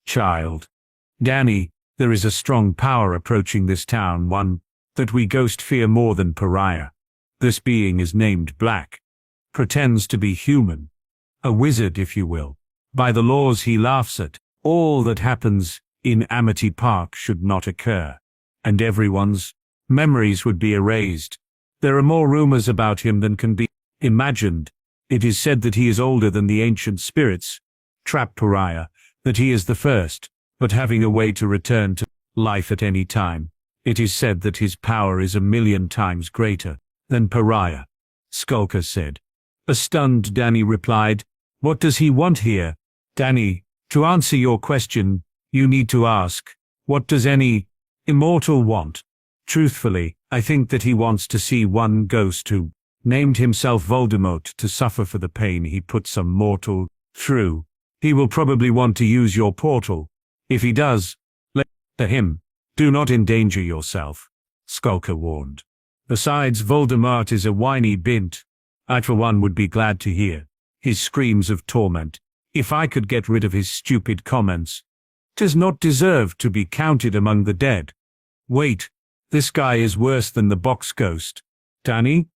Speaker 1: Child. Danny, there is a strong power approaching this town, one that we ghosts fear more than pariah. This being is named Black. Pretends to be human. A wizard, if you will. By the laws he laughs at. All that happens in Amity Park should not occur. And everyone's memories would be erased. There are more rumors about him than can be imagined. It is said that he is older than the ancient spirits. Trap pariah, that he is the first, but having a way to return to life at any time. It is said that his power is 1,000,000 times greater than pariah. Skulker said. A stunned Danny replied, What does he want here? Danny, to answer your question, you need to ask, what does any immortal want? Truthfully, I think that he wants to see one ghost who named himself Voldemort to suffer for the pain he put some mortal through. He will probably want to use your portal. If he does, let him. Do not endanger yourself, Skulker warned. Besides, Voldemort is a whiny bint. I for one would be glad to hear his screams of torment. If I could get rid of his stupid comments. 'Tis not deserved to be counted among the dead. Wait, this guy is worse than the box ghost. Danny?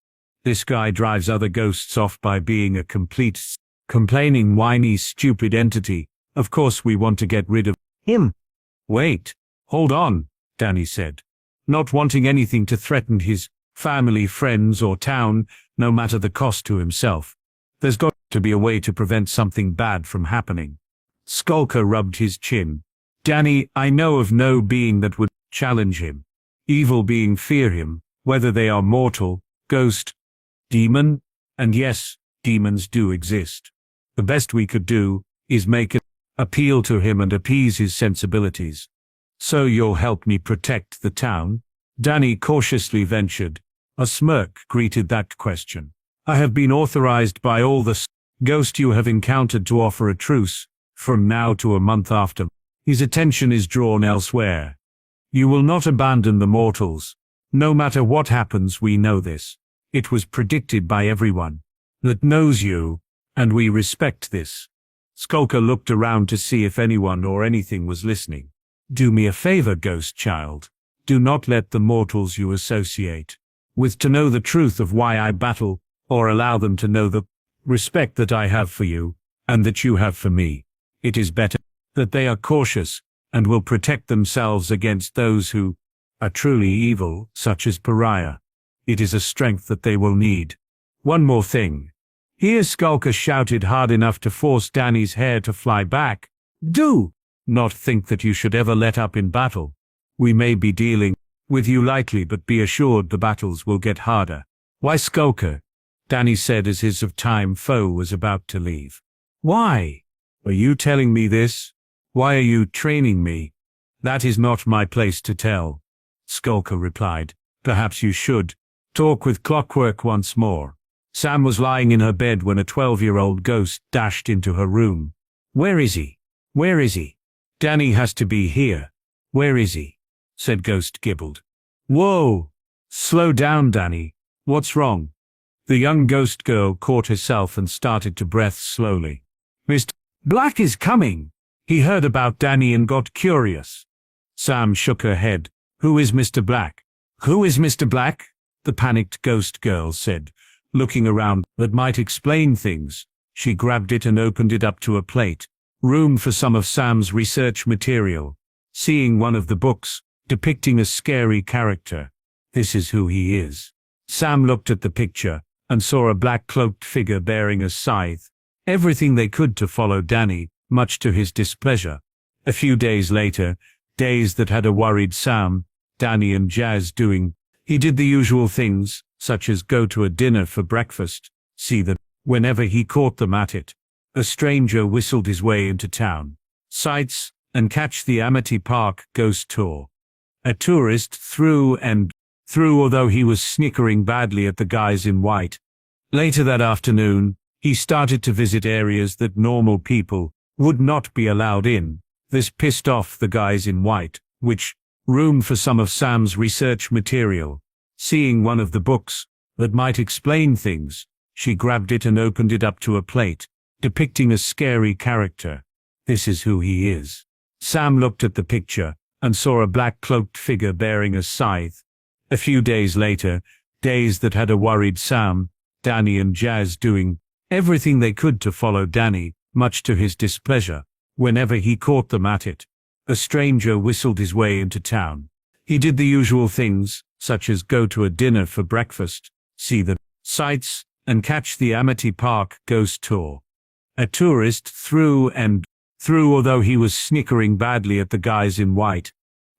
Speaker 1: This guy drives other ghosts off by being a complete, complaining, whiny, stupid entity. Of course we want to get rid of him. Wait, hold on, Danny said, not wanting anything to threaten his family, friends, or town, no matter the cost to himself. There's got to be a way to prevent something bad from happening. Skulker rubbed his chin. Danny, I know of no being that would challenge him. Evil being fear him, whether they are mortal, ghost, demon, and yes, demons do exist. The best we could do is make an appeal to him and appease his sensibilities. So you'll help me protect the town? Danny cautiously ventured. A smirk greeted that question. I have been authorized by all the ghosts you have encountered to offer a truce, from now to a month after. His attention is drawn elsewhere. You will not abandon the mortals. No matter what happens, we know this. It was predicted by everyone that knows you, and we respect this. Skulker looked around to see if anyone or anything was listening. Do me a favor, ghost child. Do not let the mortals you associate with to know the truth of why I battle, or allow them to know the respect that I have for you, and that you have for me. It is better that they are cautious, and will protect themselves against those who are truly evil, such as pariah. It is a strength that they will need. One more thing. Here Skulker shouted hard enough to force Danny's hair to fly back. Do not think that you should ever let up in battle. We may be dealing with you lightly, but be assured the battles will get harder. Why, Skulker? Danny said as his of-time foe was about to leave. Why? Are you telling me this? Why are you training me? That is not my place to tell. Skulker replied. Perhaps you should talk with Clockwork once more. Sam was lying in her bed when a 12-year-old ghost dashed into her room. Where is he? Where is he? Danny has to be here. Where is he? Said Ghost gibbled. Whoa! Slow down, Danny. What's wrong? The young ghost girl caught herself and started to breath slowly. Mr. Black is coming. He heard about Danny and got curious. Sam shook her head. Who is Mr. Black? Who is Mr. Black? The panicked ghost girl said, looking around. That might explain things. She grabbed it and opened it up to a plate. Room for some of Sam's research material. Seeing one of the books, depicting a scary character. This is who he is. Sam looked at the picture, and saw a black-cloaked figure bearing a scythe. Everything they could to follow Danny, much to his displeasure. A few days later, days that had a worried Sam, Danny and Jazz doing. He did the usual things, such as go to a dinner for breakfast, see that, whenever he caught them at it, a stranger whistled his way into town. Sights, and catch the Amity Park ghost tour. A tourist through and through, although he was snickering badly at the guys in white. Later that afternoon, he started to visit areas that normal people would not be allowed in. This pissed off the guys in white, which room for some of Sam's research material. Seeing one of the books that might explain things, she grabbed it and opened it up to a plate, depicting a scary character. This is who he is. Sam looked at the picture and saw a black-cloaked figure bearing a scythe. A few days later, days that had a worried Sam, Danny and Jazz doing everything they could to follow Danny, much to his displeasure. Whenever he caught them at it, a stranger whistled his way into town. He did the usual things, such as go to a dinner for breakfast, see the sights, and catch the Amity Park ghost tour. A tourist through and through, although he was snickering badly at the guys in white.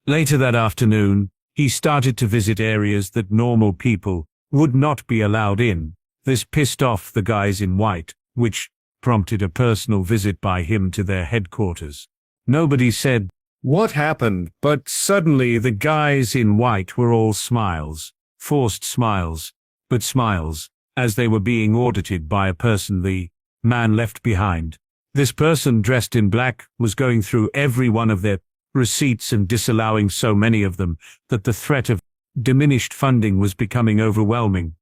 Speaker 1: Later that afternoon, he started to visit areas that normal people would not be allowed in. This pissed off the guys in white, which prompted a personal visit by him to their headquarters. Nobody said what happened, but suddenly the guys in white were all smiles, forced smiles, but smiles, as they were being audited by a person the man left behind. This person dressed in black was going through every one of their receipts and disallowing so many of them that the threat of diminished funding was becoming overwhelming.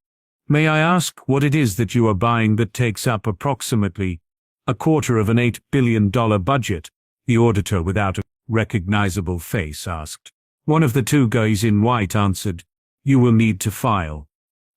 Speaker 1: May I ask what it is that you are buying that takes up approximately a quarter of an $8 billion budget? The auditor without a recognizable face asked. One of the two guys in white answered, "You will need to file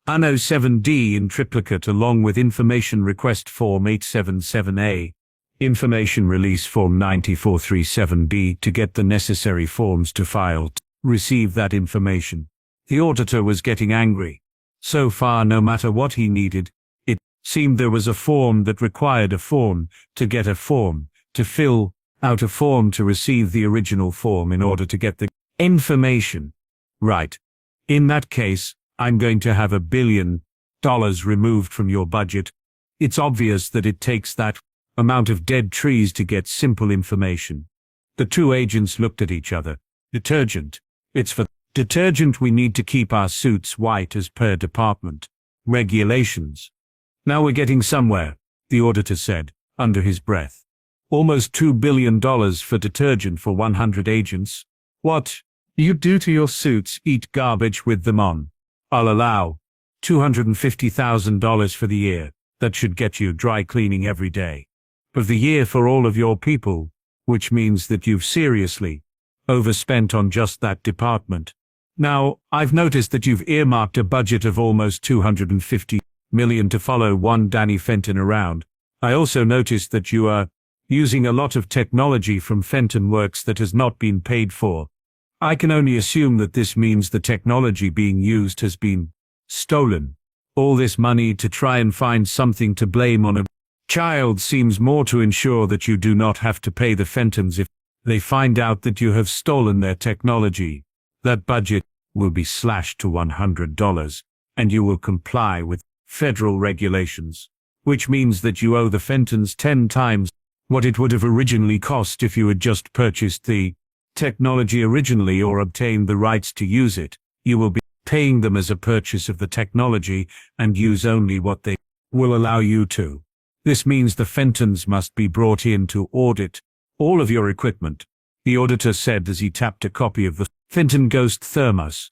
Speaker 1: Anno 7D in triplicate along with Information Request Form 877A, Information Release Form 9437B to get the necessary forms to file. Receive that information." The auditor was getting angry. So far, no matter what he needed, it seemed there was a form that required a form to get a form, to fill out a form to receive the original form in order to get the information. Right. In that case, I'm going to have $1 billion removed from your budget. It's obvious that it takes that amount of dead trees to get simple information. The two agents looked at each other. Detergent. It's for detergent we need to keep our suits white as per department regulations. Now we're getting somewhere, the auditor said, under his breath. Almost $2 billion for detergent for 100 agents. What you do to your suits, eat garbage with them on. I'll allow $250,000 for the year. That should get you dry cleaning every day. Of the year for all of your people, which means that you've seriously overspent on just that department. Now, I've noticed that you've earmarked a budget of almost $250 million to follow one Danny Fenton around. I also noticed that you are using a lot of technology from Fenton Works that has not been paid for. I can only assume that this means the technology being used has been stolen. All this money to try and find something to blame on a child seems more to ensure that you do not have to pay the Fentons if they find out that you have stolen their technology. That budget will be slashed to $100, and you will comply with federal regulations, which means that you owe the Fentons 10 times what it would have originally cost if you had just purchased the technology originally or obtained the rights to use it. You will be paying them as a purchase of the technology and use only what they will allow you to. This means the Fentons must be brought in to audit all of your equipment, the auditor said as he tapped a copy of the Fenton Ghost Thermos.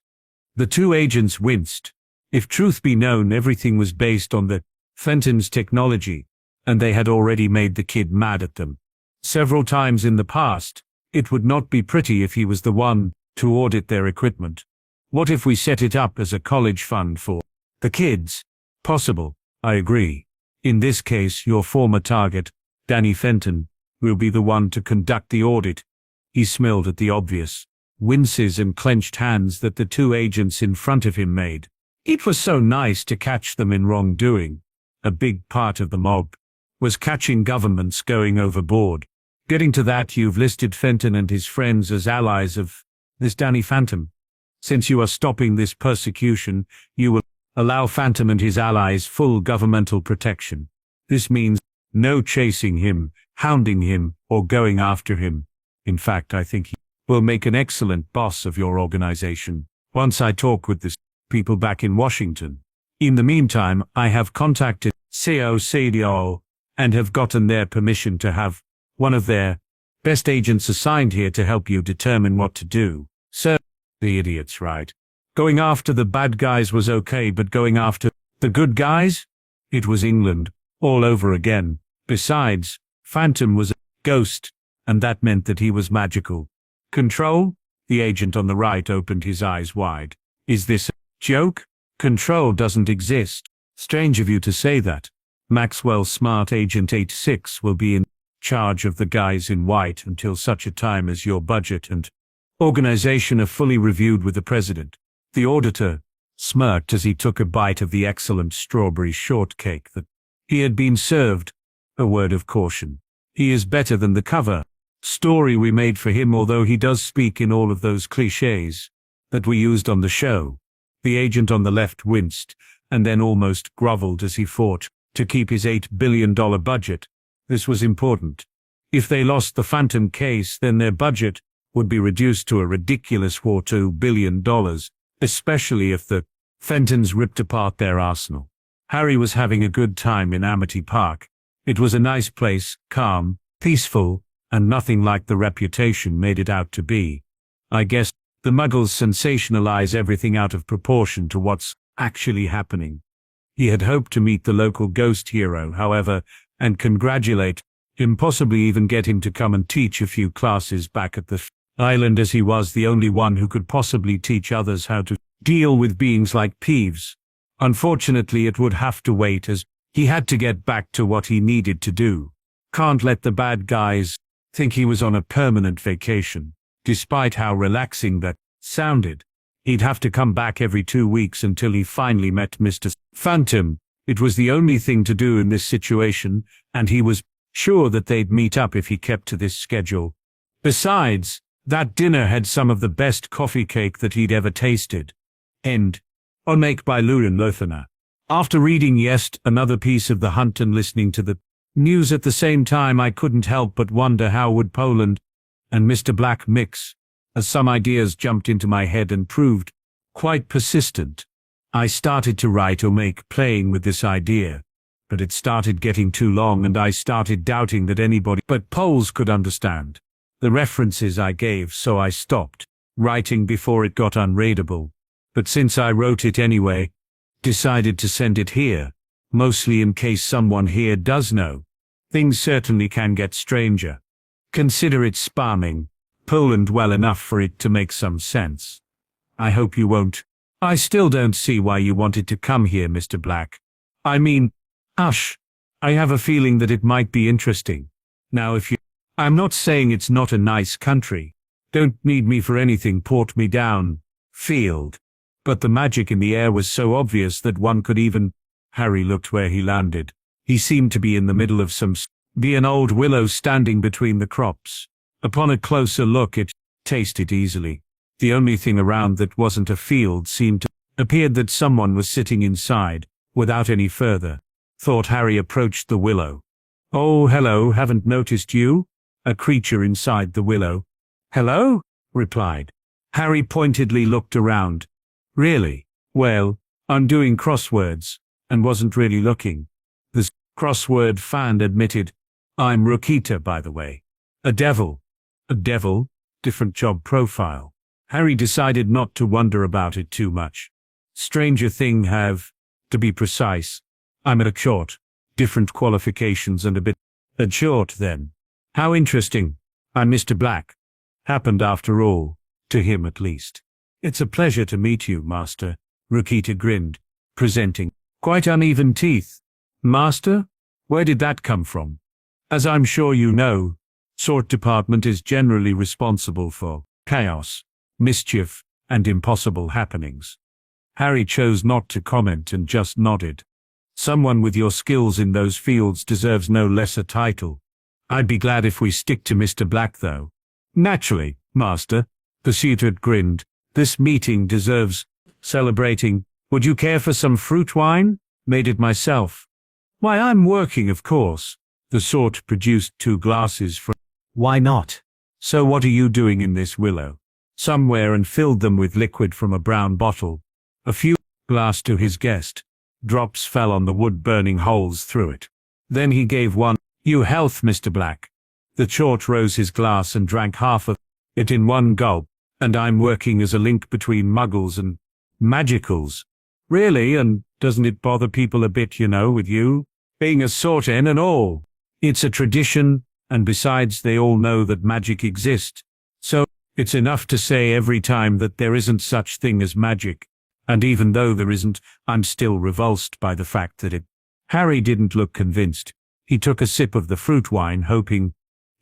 Speaker 1: The two agents winced. If truth be known, everything was based on the Fenton's technology, and they had already made the kid mad at them several times in the past. It would not be pretty if he was the one to audit their equipment. What if we set it up as a college fund for the kids? Possible, I agree. In this case, your former target, Danny Fenton, will be the one to conduct the audit. He smiled at the obvious winces and clenched hands that the two agents in front of him made. It was so nice to catch them in wrongdoing. A big part of the mob was catching governments going overboard. Getting to that, you've listed Fenton and his friends as allies of this Danny Phantom. Since you are stopping this persecution, you will allow Phantom and his allies full governmental protection. This means no chasing him, hounding him, or going after him. In fact, I think he will make an excellent boss of your organization. Once I talk with the people back in Washington, In the meantime, I have contacted COCDO and have gotten their permission to have one of their best agents assigned here to help you determine what to do. Sir, the idiot's right. Going after the bad guys was okay, but going after the good guys? It was England all over again. Besides, Phantom was a ghost, and that meant that he was magical. Control? The agent on the right opened his eyes wide. Is this a joke? Control doesn't exist. Strange of you to say that. Maxwell Smart Agent 86 will be in charge of the guys in white until such a time as your budget and organization are fully reviewed with the president. The auditor smirked as he took a bite of the excellent strawberry shortcake that he had been served. A word of caution. He is better than the cover story we made for him, although he does speak in all of those cliches that we used on the show. The agent on the left winced and then almost groveled as he fought to keep his $8 billion budget. This was important. If they lost the Phantom case, then their budget would be reduced to a ridiculous $2 billion, especially if the Fentons ripped apart their arsenal. Harry was having a good time in Amity Park. It was a nice place, calm, peaceful, and nothing like the reputation made it out to be. I guess the Muggles sensationalize everything out of proportion to what's actually happening. He had hoped to meet the local ghost hero, however, and congratulate him, possibly even get him to come and teach a few classes back at the island, as he was the only one who could possibly teach others how to deal with beings like Peeves. Unfortunately, it would have to wait, as he had to get back to what he needed to do. Can't let the bad guys think he was on a permanent vacation. Despite how relaxing that sounded, he'd have to come back every 2 weeks until he finally met Mr. Phantom. It was the only thing to do in this situation, and he was sure that they'd meet up if he kept to this schedule. Besides, that dinner had some of the best coffee cake that he'd ever tasted. End. On Make by Lurin Lothana. After reading another piece of The Hunt and listening to the news at the same time, I couldn't help but wonder how would Poland and Mr. Black mix, as some ideas jumped into my head and proved quite persistent. I started to write or make playing with this idea, but it started getting too long and I started doubting that anybody but Poles could understand the references I gave, so I stopped writing before it got unreadable. But since I wrote it anyway, decided to send it here, mostly in case someone here does know. Things certainly can get stranger. Consider it spamming Poland well enough for it to make some sense. I hope you won't. I still don't see why you wanted to come here, Mr. Black. I mean, hush. I have a feeling that it might be interesting. Now I'm not saying it's not a nice country. Don't need me for anything, port me down, field. But the magic in the air was so obvious that one could even... Harry looked where he landed. He seemed to be in the middle of an old willow standing between the crops. Upon a closer look, it tasted easily. The only thing around that wasn't a field appeared that someone was sitting inside, without any further thought. Harry approached the willow. Oh, hello, haven't noticed you? A creature inside the willow. Hello? Replied. Harry pointedly looked around. Really? Well, I'm doing crosswords, and wasn't really looking. The crossword fan admitted. I'm Rokita, by the way. A devil. A devil? Different job profile. Harry decided not to wonder about it too much. Stranger thing to be precise, I'm at a short. Different qualifications and a bit short then. How interesting. I'm Mr. Black. Happened after all, to him at least. It's a pleasure to meet you, Master. Rokita grinned, presenting quite uneven teeth. Master? Where did that come from? As I'm sure you know, Sort Department is generally responsible for chaos, mischief, and impossible happenings. Harry chose not to comment and just nodded. Someone with your skills in those fields deserves no lesser title. I'd be glad if we stick to Mr. Black, though. Naturally, Master. Pursuiter grinned. This meeting deserves celebrating. Would you care for some fruit wine? Made it myself. Why, I'm working, of course. The Sort produced 2 glasses from... Why not? So what are you doing in this willow? Somewhere, and filled them with liquid from a brown bottle. A few glass to his guest. Drops fell on the wood, burning holes through it. Then he gave one. "You health, Mr. Black." The Chort rose his glass and drank half of it in one gulp. "And I'm working as a link between muggles and magicals." "Really? And doesn't it bother people a bit, with you being a sortin and all? It's a tradition, and besides they all know that magic exists. So, it's enough to say every time that there isn't such thing as magic. And even though there isn't, I'm still revulsed by the fact that it." Harry didn't look convinced. He took a sip of the fruit wine, hoping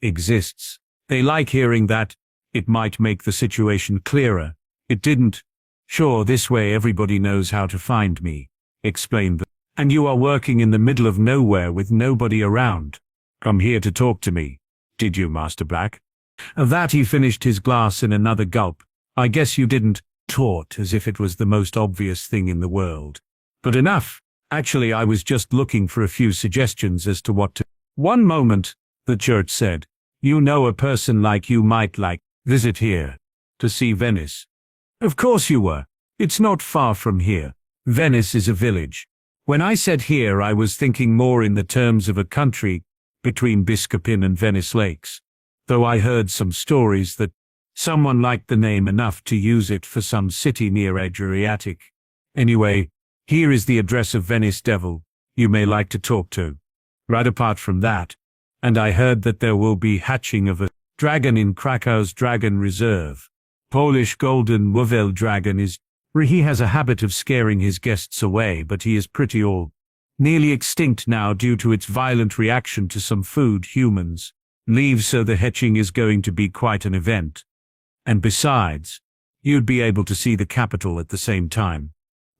Speaker 1: exists. They like hearing that. It might make the situation clearer. It didn't. "Sure, this way everybody knows how to find me," explained the. "And you are working in the middle of nowhere with nobody around. Come here to talk to me. Did you, Master Black?" Of that he finished his glass in another gulp. "I guess you didn't." Taught as if it was the most obvious thing in the world. "But enough. Actually, I was just looking for a few suggestions as to what to." "One moment," the church said. "You know a person like you might visit here to see Venice." "Of course you were. It's not far from here. Venice is a village. When I said here, I was thinking more in the terms of a country between Biscopin and Venice Lakes. Though I heard some stories that someone liked the name enough to use it for some city near Adriatic. Anyway, here is the address of Venice Devil you may like to talk to. Right apart from that, and I heard that there will be hatching of a dragon in Krakow's Dragon Reserve. Polish golden Wawel dragon is. He has a habit of scaring his guests away, but he is pretty old. Nearly extinct now due to its violent reaction to some food humans leave, so the hatching is going to be quite an event. And besides, you'd be able to see the capital at the same time."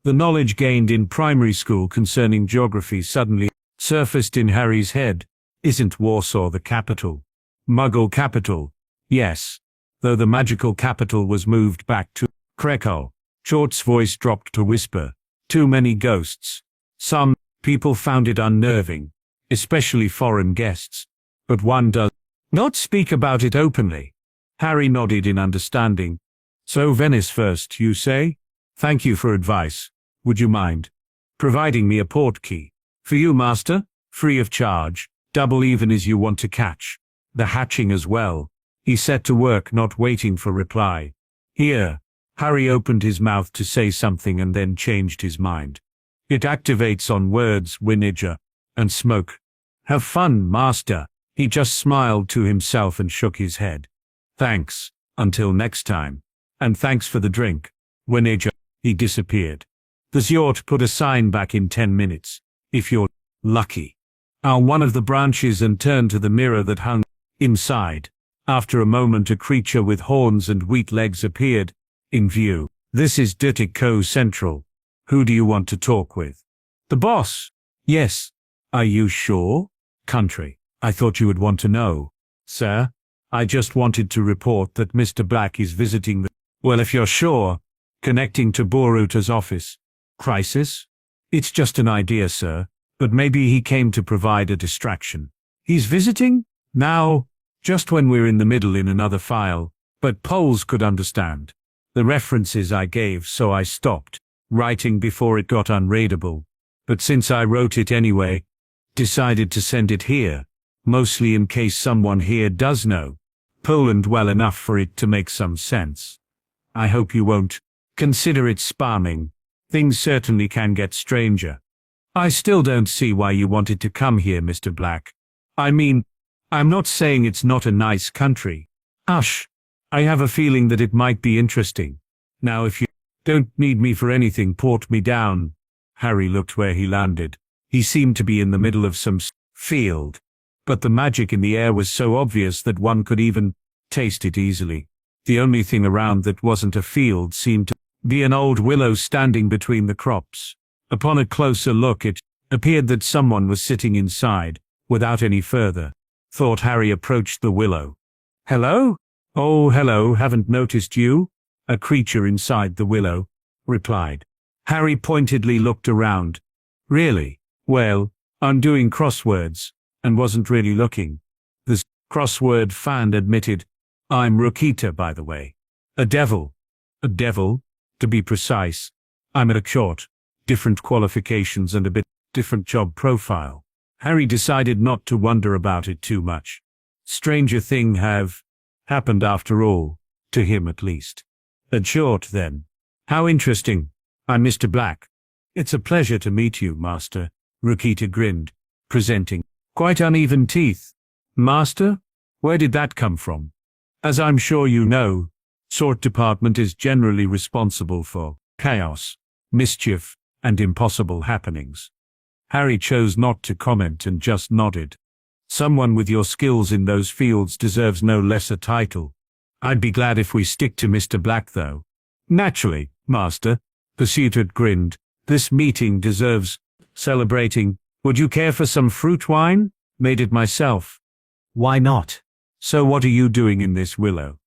Speaker 1: The knowledge gained in primary school concerning geography suddenly surfaced in Harry's head. Isn't Warsaw the capital? Muggle capital? Yes. Though the magical capital was moved back to Krakow. Chort's voice dropped to whisper. "Too many ghosts. Some people found it unnerving, especially foreign guests. But one does not speak about it openly." Harry nodded in understanding. "So Venice first, you say? Thank you for advice. Would you mind providing me a portkey? For you, Master, free of charge, double even as you want to catch the hatching as well." He set to work, not waiting for reply. "Here." Harry opened his mouth to say something and then changed his mind. "It activates on words, Winnidger, and smoke." "Have fun, Master." He just smiled to himself and shook his head. "Thanks. Until next time. And thanks for the drink, Winnidger." He disappeared. The Zort put a sign back in 10 minutes. If you're lucky. On one of the branches, and turned to the mirror that hung inside. After a moment, a creature with horns and wheat legs appeared in view. "This is Dirty Co Central. Who do you want to talk with?" "The boss." "Yes." "Are you sure?" "Country. I thought you would want to know." "Sir, I just wanted to report that Mr. Black is visiting the." "Well, if you're sure." "Connecting to Boruto's office." "Crisis?" "It's just an idea, sir, but maybe he came to provide a distraction." "He's visiting? Now?" "Just when we're in the middle in another file, but Poles could understand the references I gave, so I stopped writing before it got unreadable. But since I wrote it anyway, decided to send it here, mostly in case someone here does know Poland well enough for it to make some sense. I hope you won't consider it spamming. Things certainly can get stranger." "I still don't see why you wanted to come here, Mr. Black. I mean, I'm not saying it's not a nice country." "Hush. I have a feeling that it might be interesting. Now if you don't need me for anything, port me down." Harry looked where he landed. He seemed to be in the middle of some field, but the magic in the air was so obvious that one could even taste it easily. The only thing around that wasn't a field seemed to be an old willow standing between the crops. Upon a closer look, it appeared that someone was sitting inside. Without any further thought, Harry approached the willow. "Hello?" "Oh, hello, haven't noticed you." A creature inside the willow replied. Harry pointedly looked around. "Really? Well, I'm doing crosswords, and wasn't really looking." The crossword fan admitted. "I'm Rokita, by the way. A devil." "A devil? To be precise. I'm at a court. different qualifications and a bit different job profile. Harry decided not to wonder about it too much. Stranger things have happened after all, to him at least. In short, then. How interesting. I'm Mr. Black. It's a pleasure to meet you, Master. Rokita grinned, presenting quite uneven teeth. Master? Where did that come from? As I'm sure you know, Sort Department is generally responsible for chaos, mischief, and impossible happenings. Harry chose not to comment and just nodded. Someone with your skills in those fields deserves no lesser title. I'd be glad if we stick to Mr. Black, though. Naturally, Master, Pursuit grinned. This meeting deserves celebrating. Would you care for some fruit wine? Made it myself. Why not? So what are you doing in this willow?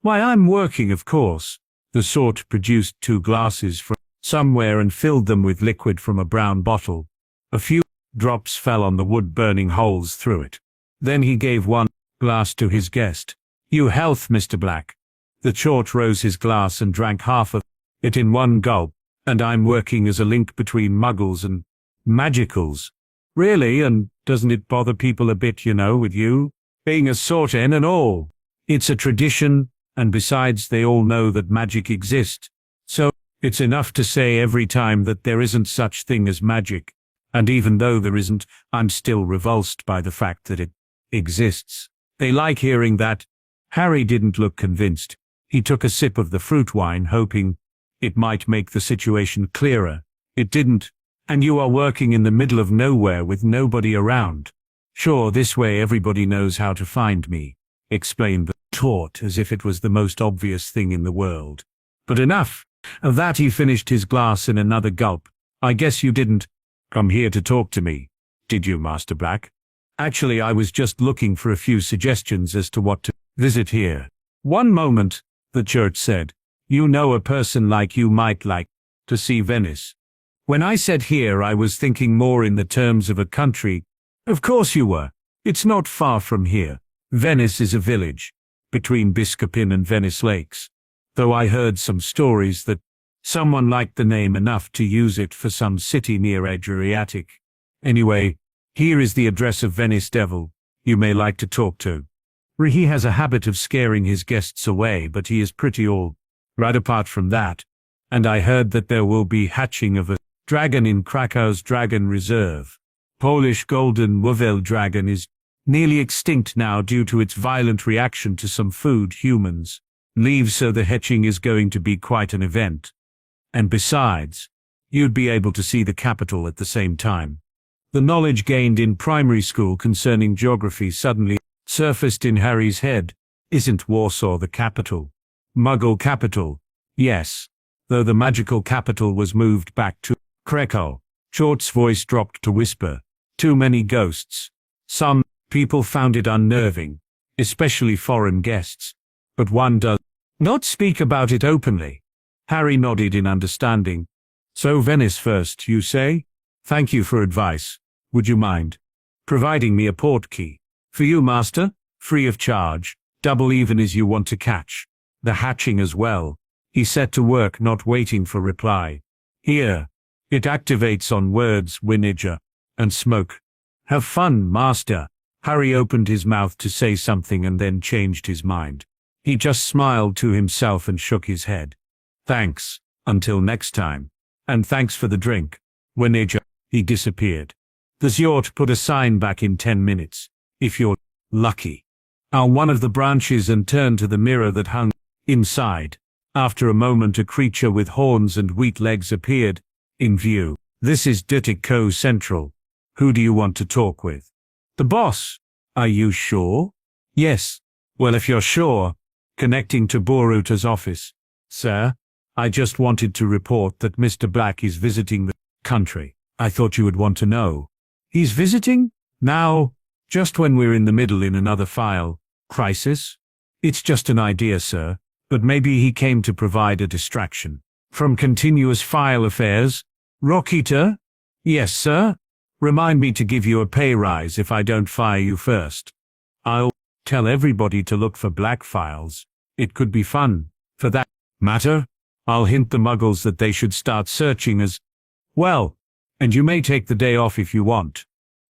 Speaker 1: Why, I'm working, of course. The Sort produced 2 glasses from somewhere and filled them with liquid from a brown bottle. A few drops fell on the wood-burning holes through it. Then he gave 1 glass to his guest. You health, Mr. Black. The Sort rose his glass and drank half of it in one gulp. And I'm working as a link between muggles and magicals. Really, and doesn't it bother people a bit, with you being a Sort N and all? It's a tradition, and besides they all know that magic exists. So, it's enough to say every time that there isn't such thing as magic. And even though there isn't, I'm still revulsed by the fact that it exists. They like hearing that. Harry didn't look convinced. He took a sip of the fruit wine, hoping it might make the situation clearer. It didn't. And you are working in the middle of nowhere with nobody around. Sure, this way everybody knows how to find me, explained the Sort as if it was the most obvious thing in the world. But enough of that. He finished his glass in another gulp. I guess you didn't come here to talk to me, did you, Master Black? Actually, I was just looking for a few suggestions as to what to visit here. One moment, the church said. You know, a person like you might like to see Venice. When I said here, I was thinking more in the terms of a country. Of course you were. It's not far from here. Venice is a village between Biscopin and Venice Lakes. Though I heard some stories that someone liked the name enough to use it for some city near Adriatic. Anyway, here is the address of Venice Devil you may like to talk to. He has a habit of scaring his guests away, but he is pretty all right apart from that. And I heard that there will be hatching of a dragon in Krakow's Dragon Reserve. Polish golden Wawel dragon is nearly extinct now due to its violent reaction to some food humans leave, so the hatching is going to be quite an event. And besides, you'd be able to see the capital at the same time. The knowledge gained in primary school concerning geography suddenly surfaced in Harry's head. Isn't Warsaw the capital? Muggle capital? Yes. Though the magical capital was moved back to Krakow. Short's voice dropped to whisper. Too many ghosts. Some people found it unnerving, especially foreign guests. But one does not speak about it openly. Harry nodded in understanding. So Venice first, you say? Thank you for advice. Would you mind providing me a port key? For you, Master, free of charge, double even as you want to catch the hatching as well. He set to work, not waiting for reply. Here. It activates on words, Winnidger, and smoke. Have fun, Master. Harry opened his mouth to say something and then changed his mind. He just smiled to himself and shook his head. Thanks. Until next time. And thanks for the drink. Winnidger. He disappeared. The Zort put a sign back in 10 minutes. If you're lucky. On one of the branches, and turned to the mirror that hung inside. After a moment, a creature with horns and wheat legs appeared in view. This is Dirtico Central. Who do you want to talk with? The boss. Are you sure? Yes. Well, if you're sure. Connecting to Boruta's office. Sir, I just wanted to report that Mr. Black is visiting the country. I thought you would want to know. He's visiting? Now? Just when we're in the middle in another file crisis? It's just an idea, sir. But maybe he came to provide a distraction from continuous file affairs. Rokita? Yes, sir. Remind me to give you a pay rise if I don't fire you first. I'll tell everybody to look for black files. It could be fun. For that matter, I'll hint the muggles that they should start searching as Well, and you may take the day off if you want.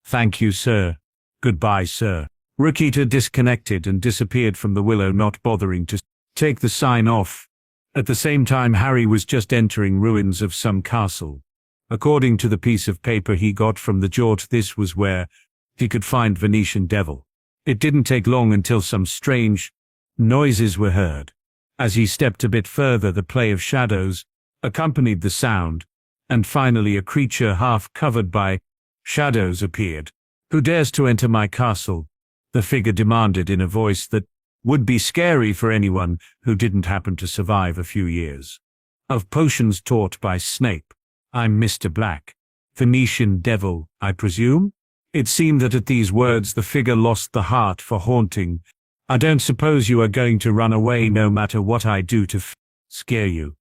Speaker 1: Thank you, sir. Goodbye, sir. Rokita disconnected and disappeared from the willow, not bothering to take the sign off. At the same time, Harry was just entering ruins of some castle. According to the piece of paper he got from the Jort, this was where he could find Venetian Devil. It didn't take long until some strange noises were heard. As he stepped a bit further, the play of shadows accompanied the sound, and finally a creature half covered by shadows appeared. "Who dares to enter my castle?" the figure demanded in a voice that would be scary for anyone who didn't happen to survive a few years of potions taught by Snape. "I'm Mr. Black. Venetian Devil, I presume?" It seemed that at these words the figure lost the heart for haunting. "I don't suppose you are going to run away no matter what I do to scare you?"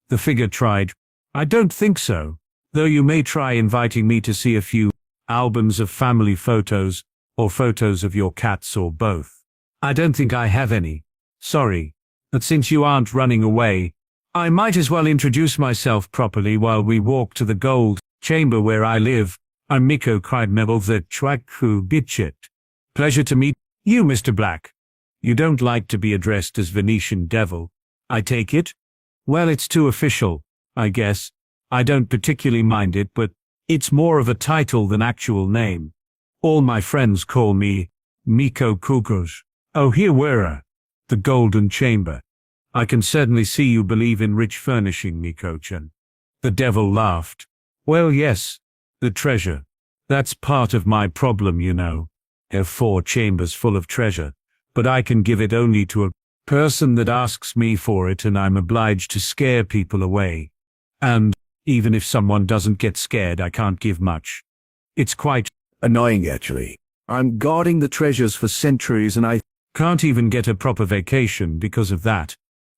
Speaker 1: The figure tried. "I don't think so, though you may try inviting me to see a few albums of family photos, or photos of your cats, or both." "I don't think I have any. Sorry. But since you aren't running away, I might as well introduce myself properly while we walk to the gold chamber where I live. I'm Miko," cried Mebel the Chwaku Bitchit. "Pleasure to meet you, Mr. Black. You don't like to be addressed as Venetian Devil, I take it?" "Well, it's too official, I guess. I don't particularly mind it, but it's more of a title than actual name. All my friends call me Miko Kukuj." "Oh, here we're the Golden Chamber. I can certainly see you believe in rich furnishing, Miko-chan." The devil laughed. "Well, yes, the treasure. That's part of my problem, you know. There are 4 chambers full of treasure, but I can give it only to a person that asks me for it, and I'm obliged to scare people away. And even if someone doesn't get scared, I can't give much. It's quite annoying, actually. I'm guarding the treasures for centuries, and I can't even get a proper vacation because of that."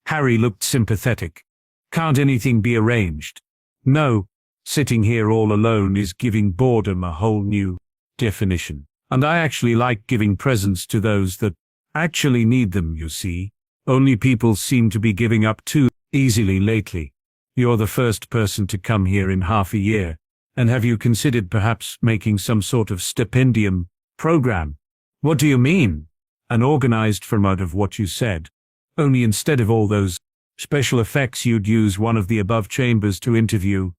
Speaker 1: Harry looked sympathetic. "Can't anything be arranged?" "No. Sitting here all alone is giving boredom a whole new definition. And I actually like giving presents to those that actually need them, you see. Only people seem to be giving up too easily lately. You're the first person to come here in half a year. And have you considered perhaps making some sort of stipendium program?" "What do you mean?" "An organized from out of what you said. Only instead of all those special effects, you'd use one of the above chambers to interview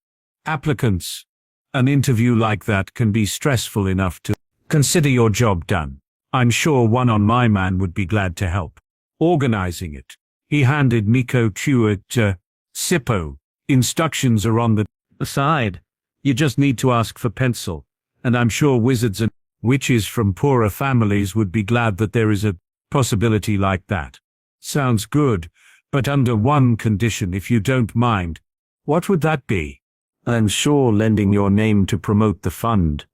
Speaker 1: applicants. An interview like that can be stressful enough to consider your job done. I'm sure one on my man would be glad to help organizing it." He handed Miko Chua to Sippo. "Instructions are on the side. You just need to ask for pencil, and I'm sure wizards and witches from poorer families would be glad that there is a possibility like that." "Sounds good, but under one condition, if you don't mind." "What would that be?" "I'm sure lending your name to promote the fund."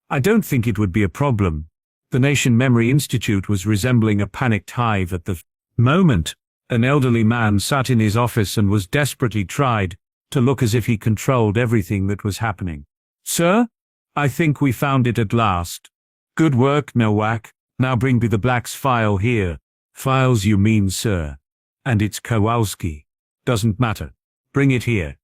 Speaker 1: "I don't think it would be a problem." The Nation Memory Institute was resembling a panicked hive at the moment. An elderly man sat in his office and was desperately tried to look as if he controlled everything that was happening. "Sir? I think we found it at last." "Good work, Nowak. Now bring me the Black's file here." "Files you mean, sir. And it's Kowalski." "Doesn't matter. Bring it here."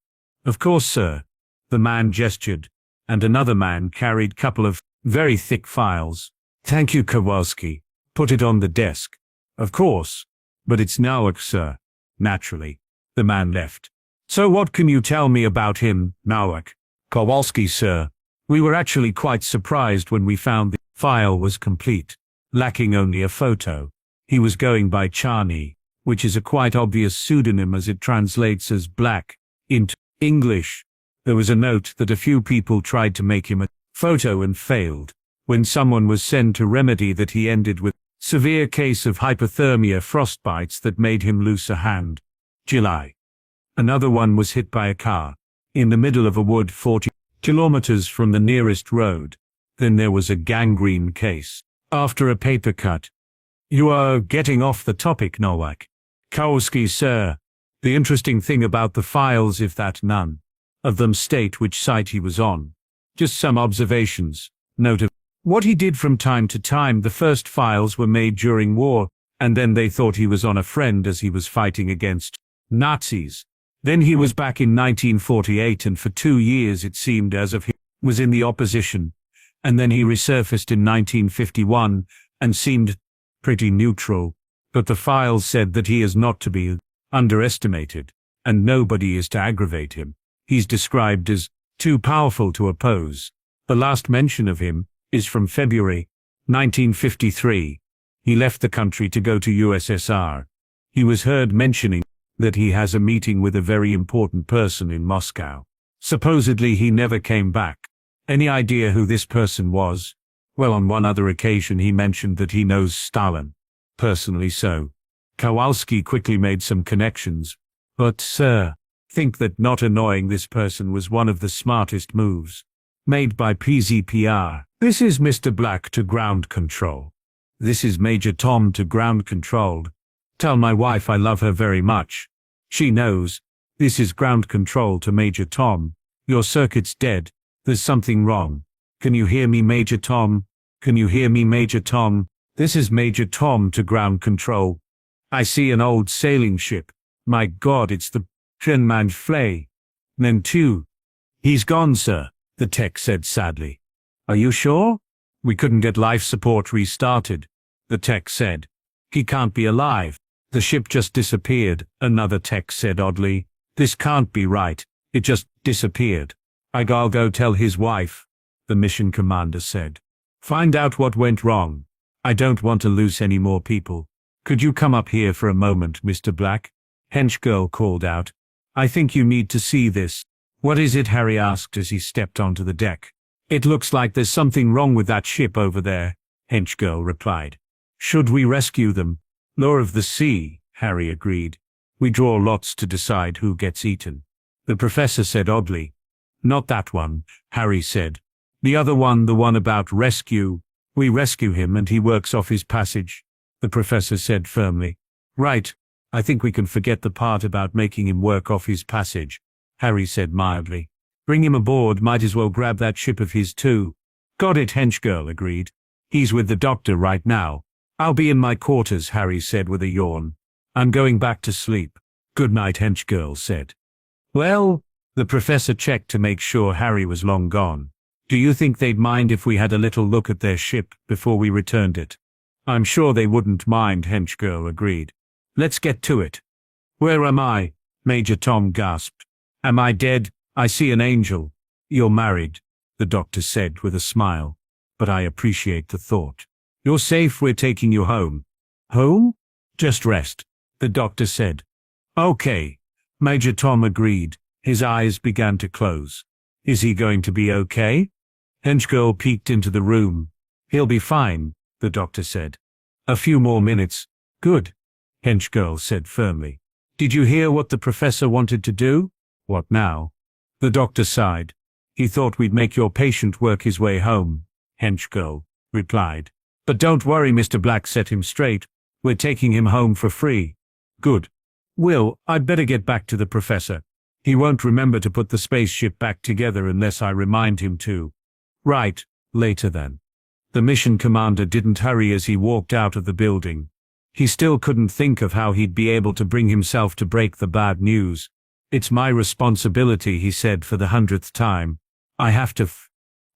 Speaker 1: "Of course, sir." The man gestured, and another man carried couple of very thick files. "Thank you, Kowalski. Put it on the desk." "Of course. But it's Nowak, sir." "Naturally." The man left. "So what can you tell me about him, Nowak?" "Kowalski, sir. We were actually quite surprised when we found the file was complete, lacking only a photo. He was going by Charney, which is a quite obvious pseudonym as it translates as Black into English. There was a note that a few people tried to make him a photo and failed. When someone was sent to remedy that, he ended with severe case of hypothermia frostbites that made him lose a hand. July. Another one was hit by a car in the middle of a wood 40 kilometers from the nearest road. Then there was a gangrene case after a paper cut. "You are getting off the topic, Nowak." "Kowalski, sir. The interesting thing about the files is that none of them state which site he was on. Just some observations. Note of what he did from time to time. The first files were made during war, and then they thought he was on a friend as he was fighting against Nazis. Then he was back in 1948, and for 2 years it seemed as if he was in the opposition, and then he resurfaced in 1951 and seemed pretty neutral, but the files said that he is not to be underestimated, and nobody is to aggravate him. He's described as too powerful to oppose. The last mention of him is from February 1953. He left the country to go to USSR. He was heard mentioning that he has a meeting with a very important person in Moscow. Supposedly he never came back. Any idea who this person was? Well, on one other occasion he mentioned that he knows Stalin. Personally so. Kowalski quickly made some connections. But, sir, think that not annoying this person was one of the smartest moves made by PZPR. This is Mr. Black to ground control. This is Major Tom to ground control. Tell my wife I love her very much. She knows. This is ground control to Major Tom. Your circuit's dead. There's something wrong. Can you hear me, Major Tom? Can you hear me, Major Tom? This is Major Tom to ground control. I see an old sailing ship. My God, it's the Trenman Flay. Then too. He's gone, sir, the tech said sadly. Are you sure? We couldn't get life support restarted, the tech said. He can't be alive. The ship just disappeared, another tech said oddly. This can't be right. It just disappeared. I'll go tell his wife, the mission commander said. Find out what went wrong. I don't want to lose any more people. Could you come up here for a moment, Mr. Black? Hench girl called out. I think you need to see this. What is it? Harry asked as he stepped onto the deck. It looks like there's something wrong with that ship over there, Hench girl replied. Should we rescue them? Law of the sea, Harry agreed. We draw lots to decide who gets eaten. The professor said oddly. Not that one, Harry said. The other one, the one about rescue. We rescue him and he works off his passage, the professor said firmly. Right. I think we can forget the part about making him work off his passage, Harry said mildly. Bring him aboard, might as well grab that ship of his too. Got it, Hench girl agreed. He's with the doctor right now. I'll be in my quarters, Harry said with a yawn. I'm going back to sleep. Good night, Hench girl said. Well, the professor checked to make sure Harry was long gone. Do you think they'd mind if we had a little look at their ship before we returned it? I'm sure they wouldn't mind, Hench girl agreed. Let's get to it. Where am I? Major Tom gasped. Am I dead? I see an angel. You're married, the doctor said with a smile. But I appreciate the thought. You're safe, we're taking you home. Home? Just rest, the doctor said. Okay, Major Tom agreed. His eyes began to close. Is he going to be okay? Hench girl peeked into the room. He'll be fine, the doctor said. A few more minutes. Good, Hench girl said firmly. Did you hear what the professor wanted to do? What now? The doctor sighed. He thought we'd make your patient work his way home, Hench girl replied. But don't worry, Mr. Black set him straight. We're taking him home for free. Good. Will, I'd better get back to the professor. He won't remember to put the spaceship back together unless I remind him to. Right, later then. The mission commander didn't hurry as he walked out of the building. He still couldn't think of how he'd be able to bring himself to break the bad news. It's my responsibility, he said for the 100th time. I have to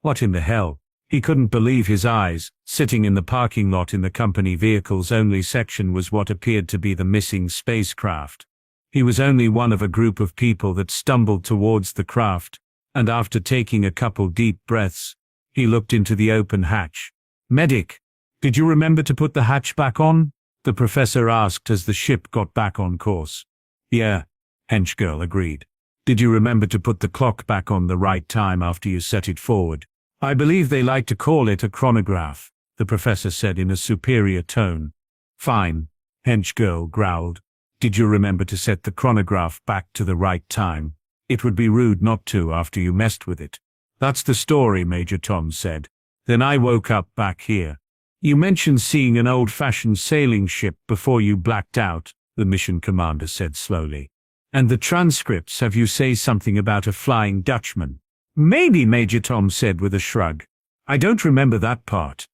Speaker 1: What in the hell? He couldn't believe his eyes. Sitting in the parking lot in the company vehicles only section was what appeared to be the missing spacecraft. He was only one of a group of people that stumbled towards the craft, and after taking a couple deep breaths, he looked into the open hatch. Medic, did you remember to put the hatch back on? The professor asked as the ship got back on course. Yeah, Hench girl agreed. Did you remember to put the clock back on the right time after you set it forward? I believe they like to call it a chronograph, the professor said in a superior tone. Fine, Hench girl growled. Did you remember to set the chronograph back to the right time? It would be rude not to after you messed with it. That's the story, Major Tom said. Then I woke up back here. You mentioned seeing an old-fashioned sailing ship before you blacked out, the mission commander said slowly. And the transcripts have you say something about a Flying Dutchman. Maybe, Major Tom said with a shrug. I don't remember that part.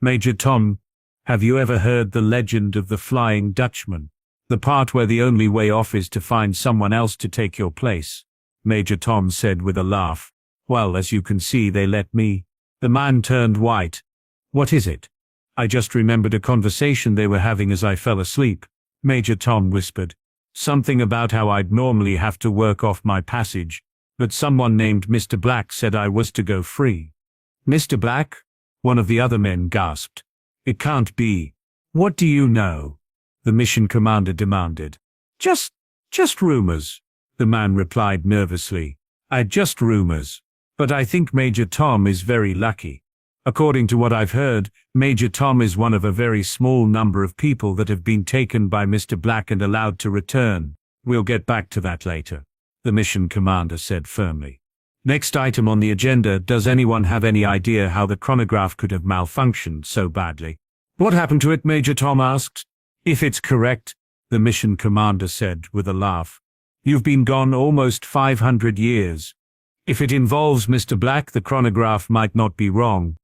Speaker 1: Major Tom, have you ever heard the legend of the Flying Dutchman? The part where the only way off is to find someone else to take your place, Major Tom said with a laugh. Well, as you can see, they let me. The man turned white. What is it? I just remembered a conversation they were having as I fell asleep, Major Tom whispered. Something about how I'd normally have to work off my passage, but someone named Mr. Black said I was to go free. Mr. Black? One of the other men gasped. It can't be. What do you know? The mission commander demanded. Just rumors, the man replied nervously. Just rumors. But I think Major Tom is very lucky. According to what I've heard, Major Tom is one of a very small number of people that have been taken by Mr. Black and allowed to return. We'll get back to that later, the mission commander said firmly. Next item on the agenda, does anyone have any idea how the chronograph could have malfunctioned so badly? What happened to it? Major Tom asked. If it's correct, the mission commander said with a laugh, you've been gone almost 500 years. If it involves Mr. Black, the chronograph might not be wrong,